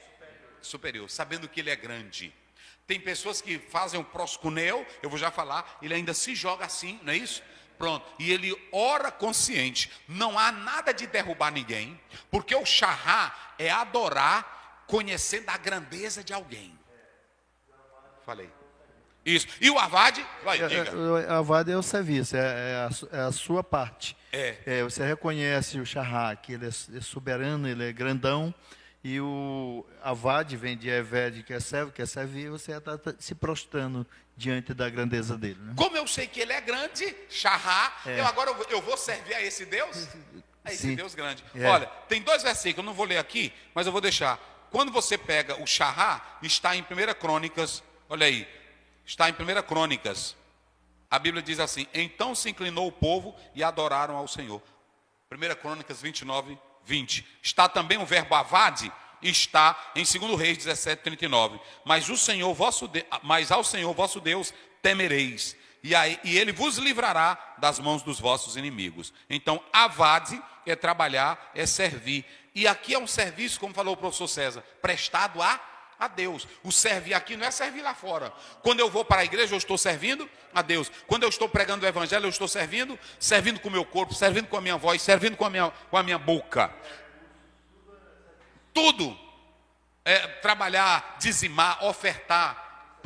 superior, sabendo que Ele é grande. Tem pessoas que fazem o proscuneu, eu vou já falar, ele ainda se joga assim, não é isso? Pronto, e ele ora consciente, não há nada de derrubar ninguém, porque o Shahá é adorar conhecendo a grandeza de alguém. Falei. Isso, e o Avad, vai, diga. O Avad é o serviço, é a sua parte. Você reconhece o Shahá, que ele é soberano, ele é grandão. E o Avad vem de Eved, que é servo, quer servir, você está se prostrando diante da grandeza dele. Né? Como eu sei que ele é grande, Shahá, eu vou servir a esse Deus? A esse Sim. Deus grande. Olha, tem 2 versículos, eu não vou ler aqui, mas eu vou deixar. Quando você pega o Shahá, está em 1 Crônicas, olha aí, está em 1 Crônicas. A Bíblia diz assim, então se inclinou o povo e adoraram ao Senhor. 1 Crônicas 29, 20. Está também o verbo Avad, está em 2 Reis 17, 39. Mas ao Senhor vosso Deus temereis, e Ele vos livrará das mãos dos vossos inimigos. Então, Avad é trabalhar, é servir. E aqui é um serviço, como falou o professor César, prestado a Deus. O servir aqui não é servir lá fora. Quando eu vou para a igreja, eu estou servindo a Deus. Quando eu estou pregando o evangelho, eu estou servindo com o meu corpo, servindo com a minha voz, servindo com a minha boca. tudo. Trabalhar, dizimar, ofertar.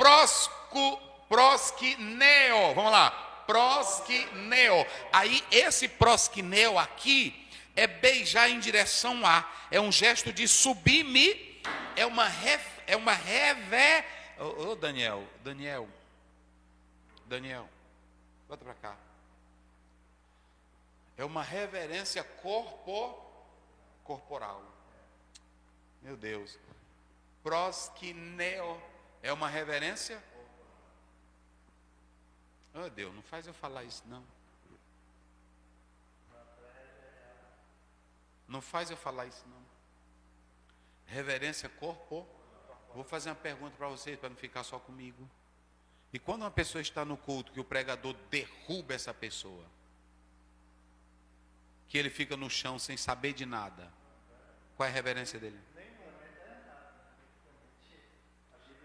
Proskineo, vamos lá. Proskineo. Aí esse proskineo aqui é beijar em direção a. É um gesto de subir-me. É uma reve. Ô Daniel, volta para cá. É uma reverência corporal. Meu Deus. Proskineo é uma reverência. Oh Deus, não faz eu falar isso não. Não faz eu falar isso não. Reverência corporal. Vou fazer uma pergunta para vocês, para não ficar só comigo. E quando uma pessoa está no culto, que o pregador derruba essa pessoa, que ele fica no chão sem saber de nada, qual é a reverência dele?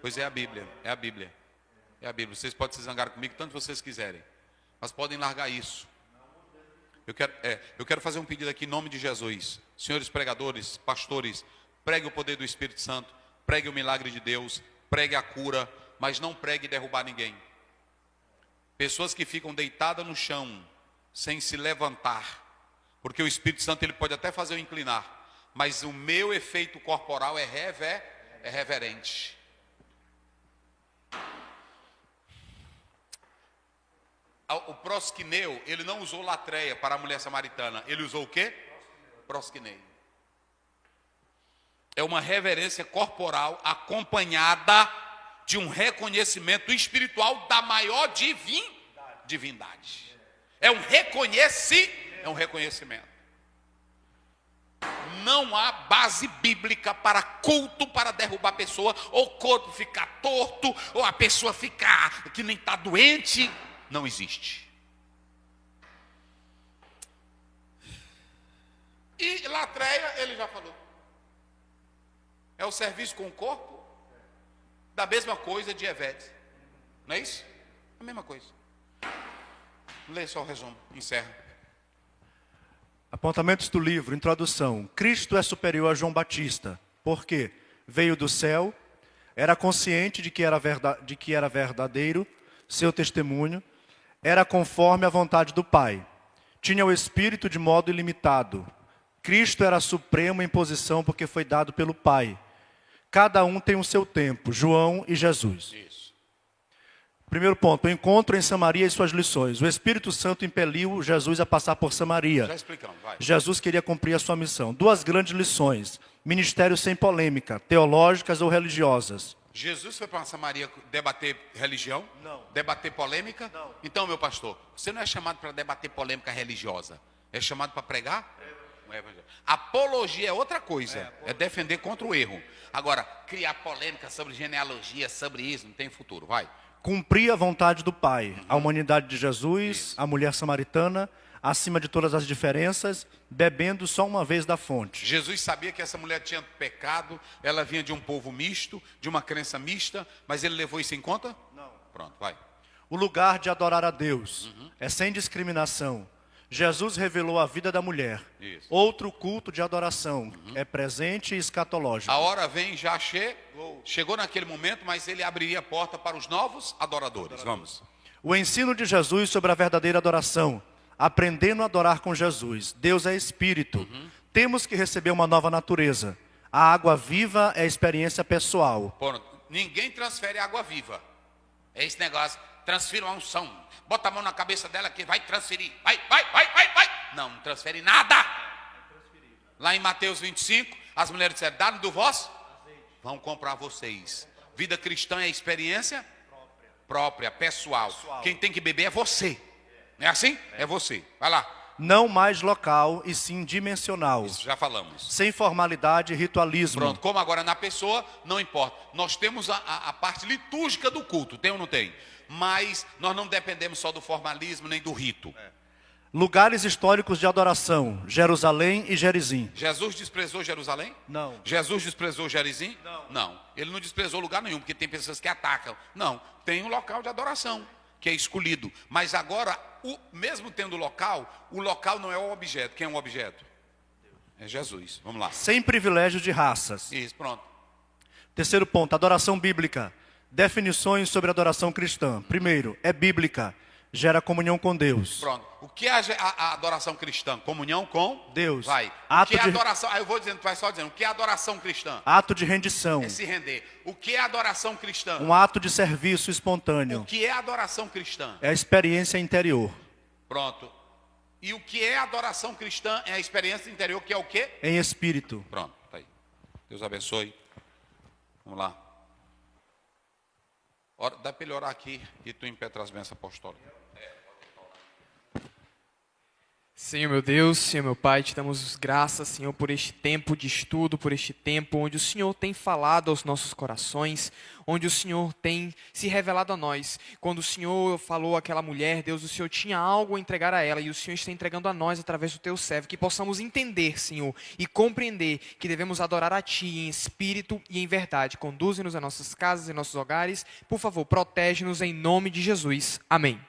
Pois é a Bíblia, é a Bíblia. É a Bíblia. Vocês podem se zangar comigo tanto vocês quiserem, mas podem largar isso. Eu quero fazer um pedido aqui em nome de Jesus. Senhores pregadores, pastores, pregue o poder do Espírito Santo, pregue o milagre de Deus, pregue a cura, mas não pregue derrubar ninguém. Pessoas que ficam deitadas no chão, sem se levantar, porque o Espírito Santo ele pode até fazer eu inclinar, mas o meu efeito corporal é reverente. O proskineu, ele não usou latreia para a mulher samaritana, ele usou o quê? Proskineu. É uma reverência corporal acompanhada de um reconhecimento espiritual da maior divindade. É um reconhecimento. Não há base bíblica para culto para derrubar a pessoa, ou o corpo ficar torto, ou a pessoa ficar que nem está doente. Não existe. E latreia, ele já falou. É o serviço com o corpo da mesma coisa de Eved. Não é isso? A mesma coisa. Lê só o resumo, encerra. Apontamentos do livro, introdução. Cristo é superior a João Batista, porque veio do céu, era consciente de que era verdadeiro seu testemunho, era conforme a vontade do Pai. Tinha o Espírito de modo ilimitado. Cristo era supremo em posição porque foi dado pelo Pai. Cada um tem o seu tempo, João e Jesus. Isso. Primeiro ponto, o encontro em Samaria e suas lições. O Espírito Santo impeliu Jesus a passar por Samaria. Já explicamos, vai. Jesus queria cumprir a sua missão. Duas grandes lições. Ministério sem polêmica, teológicas ou religiosas. Jesus foi para Samaria debater religião? Não. Debater polêmica? Não. Então, meu pastor, você não é chamado para debater polêmica religiosa. É chamado para pregar? Apologia é outra coisa. É defender contra o erro. Agora, criar polêmica sobre genealogia, sobre isso, não tem futuro. Vai. Cumprir a vontade do Pai. A humanidade de Jesus, a mulher samaritana, acima de todas as diferenças, bebendo só uma vez da fonte. Jesus sabia que essa mulher tinha pecado, ela vinha de um povo misto, de uma crença mista, mas ele levou isso em conta? Não. Pronto, vai. O lugar de adorar a Deus é sem discriminação. Jesus revelou a vida da mulher. Isso. Outro culto de adoração é presente e escatológico. A hora vem, já chegou naquele momento, mas ele abriria a porta para os novos adoradores. Vamos. O ensino de Jesus sobre a verdadeira adoração. Aprendendo a adorar com Jesus. Deus é Espírito. Temos que receber uma nova natureza. A água viva é experiência pessoal. Pronto. Ninguém transfere água viva. É esse negócio. Transfira uma unção. Bota a mão na cabeça dela que vai transferir. Vai. Não transfere nada. Lá em Mateus 25, as mulheres disseram, dá-me do vosso. Vão comprar vocês. Vida cristã é experiência própria, pessoal. Quem tem que beber é você. Não é assim? É você. Vai lá. Não mais local e sim dimensional. Isso, já falamos. Sem formalidade e ritualismo. Pronto, como agora na pessoa, não importa. Nós temos a parte litúrgica do culto, tem ou não tem? Mas nós não dependemos só do formalismo nem do rito. Lugares históricos de adoração. Jerusalém e Gerizim. Jesus desprezou Jerusalém? Não. Jesus desprezou Gerizim? Não. Não. Ele não desprezou lugar nenhum, porque tem pessoas que atacam. Não. Tem um local de adoração, que é escolhido. Mas agora, mesmo tendo local, o local não é o objeto. Quem é o objeto? É Jesus. Vamos lá. Sem privilégio de raças. Isso, pronto. Terceiro ponto, adoração bíblica. Definições sobre adoração cristã. Primeiro, é bíblica, gera comunhão com Deus. Pronto. O que é a adoração cristã? Comunhão com Deus. Vai. O Ato que é de- adoração? Aí eu vou dizendo, tu vai só dizendo. O que é adoração cristã? Ato de rendição. É se render. O que é adoração cristã? Um ato de serviço O espontâneo. que é adoração cristã? É a experiência interior. Pronto. E o que é adoração cristã é a experiência interior, que é o quê? Em espírito. Pronto, tá aí. Deus abençoe. Vamos lá. Ora, dá para ele orar aqui e tu em pé traz bênção apostólica. Senhor meu Deus, Senhor meu Pai, te damos graças, Senhor, por este tempo de estudo, por este tempo onde o Senhor tem falado aos nossos corações, onde o Senhor tem se revelado a nós. Quando o Senhor falou àquela mulher, Deus, o Senhor tinha algo a entregar a ela e o Senhor está entregando a nós através do teu servo, que possamos entender, Senhor, e compreender que devemos adorar a Ti em espírito e em verdade. Conduze-nos a nossas casas e nossos hogares. Por favor, protege-nos em nome de Jesus. Amém.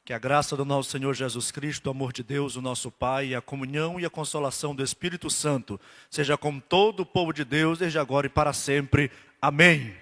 Que a graça do nosso Senhor Jesus Cristo, o amor de Deus, o nosso Pai, e a comunhão e a consolação do Espírito Santo, seja com todo o povo de Deus, desde agora e para sempre. Amém.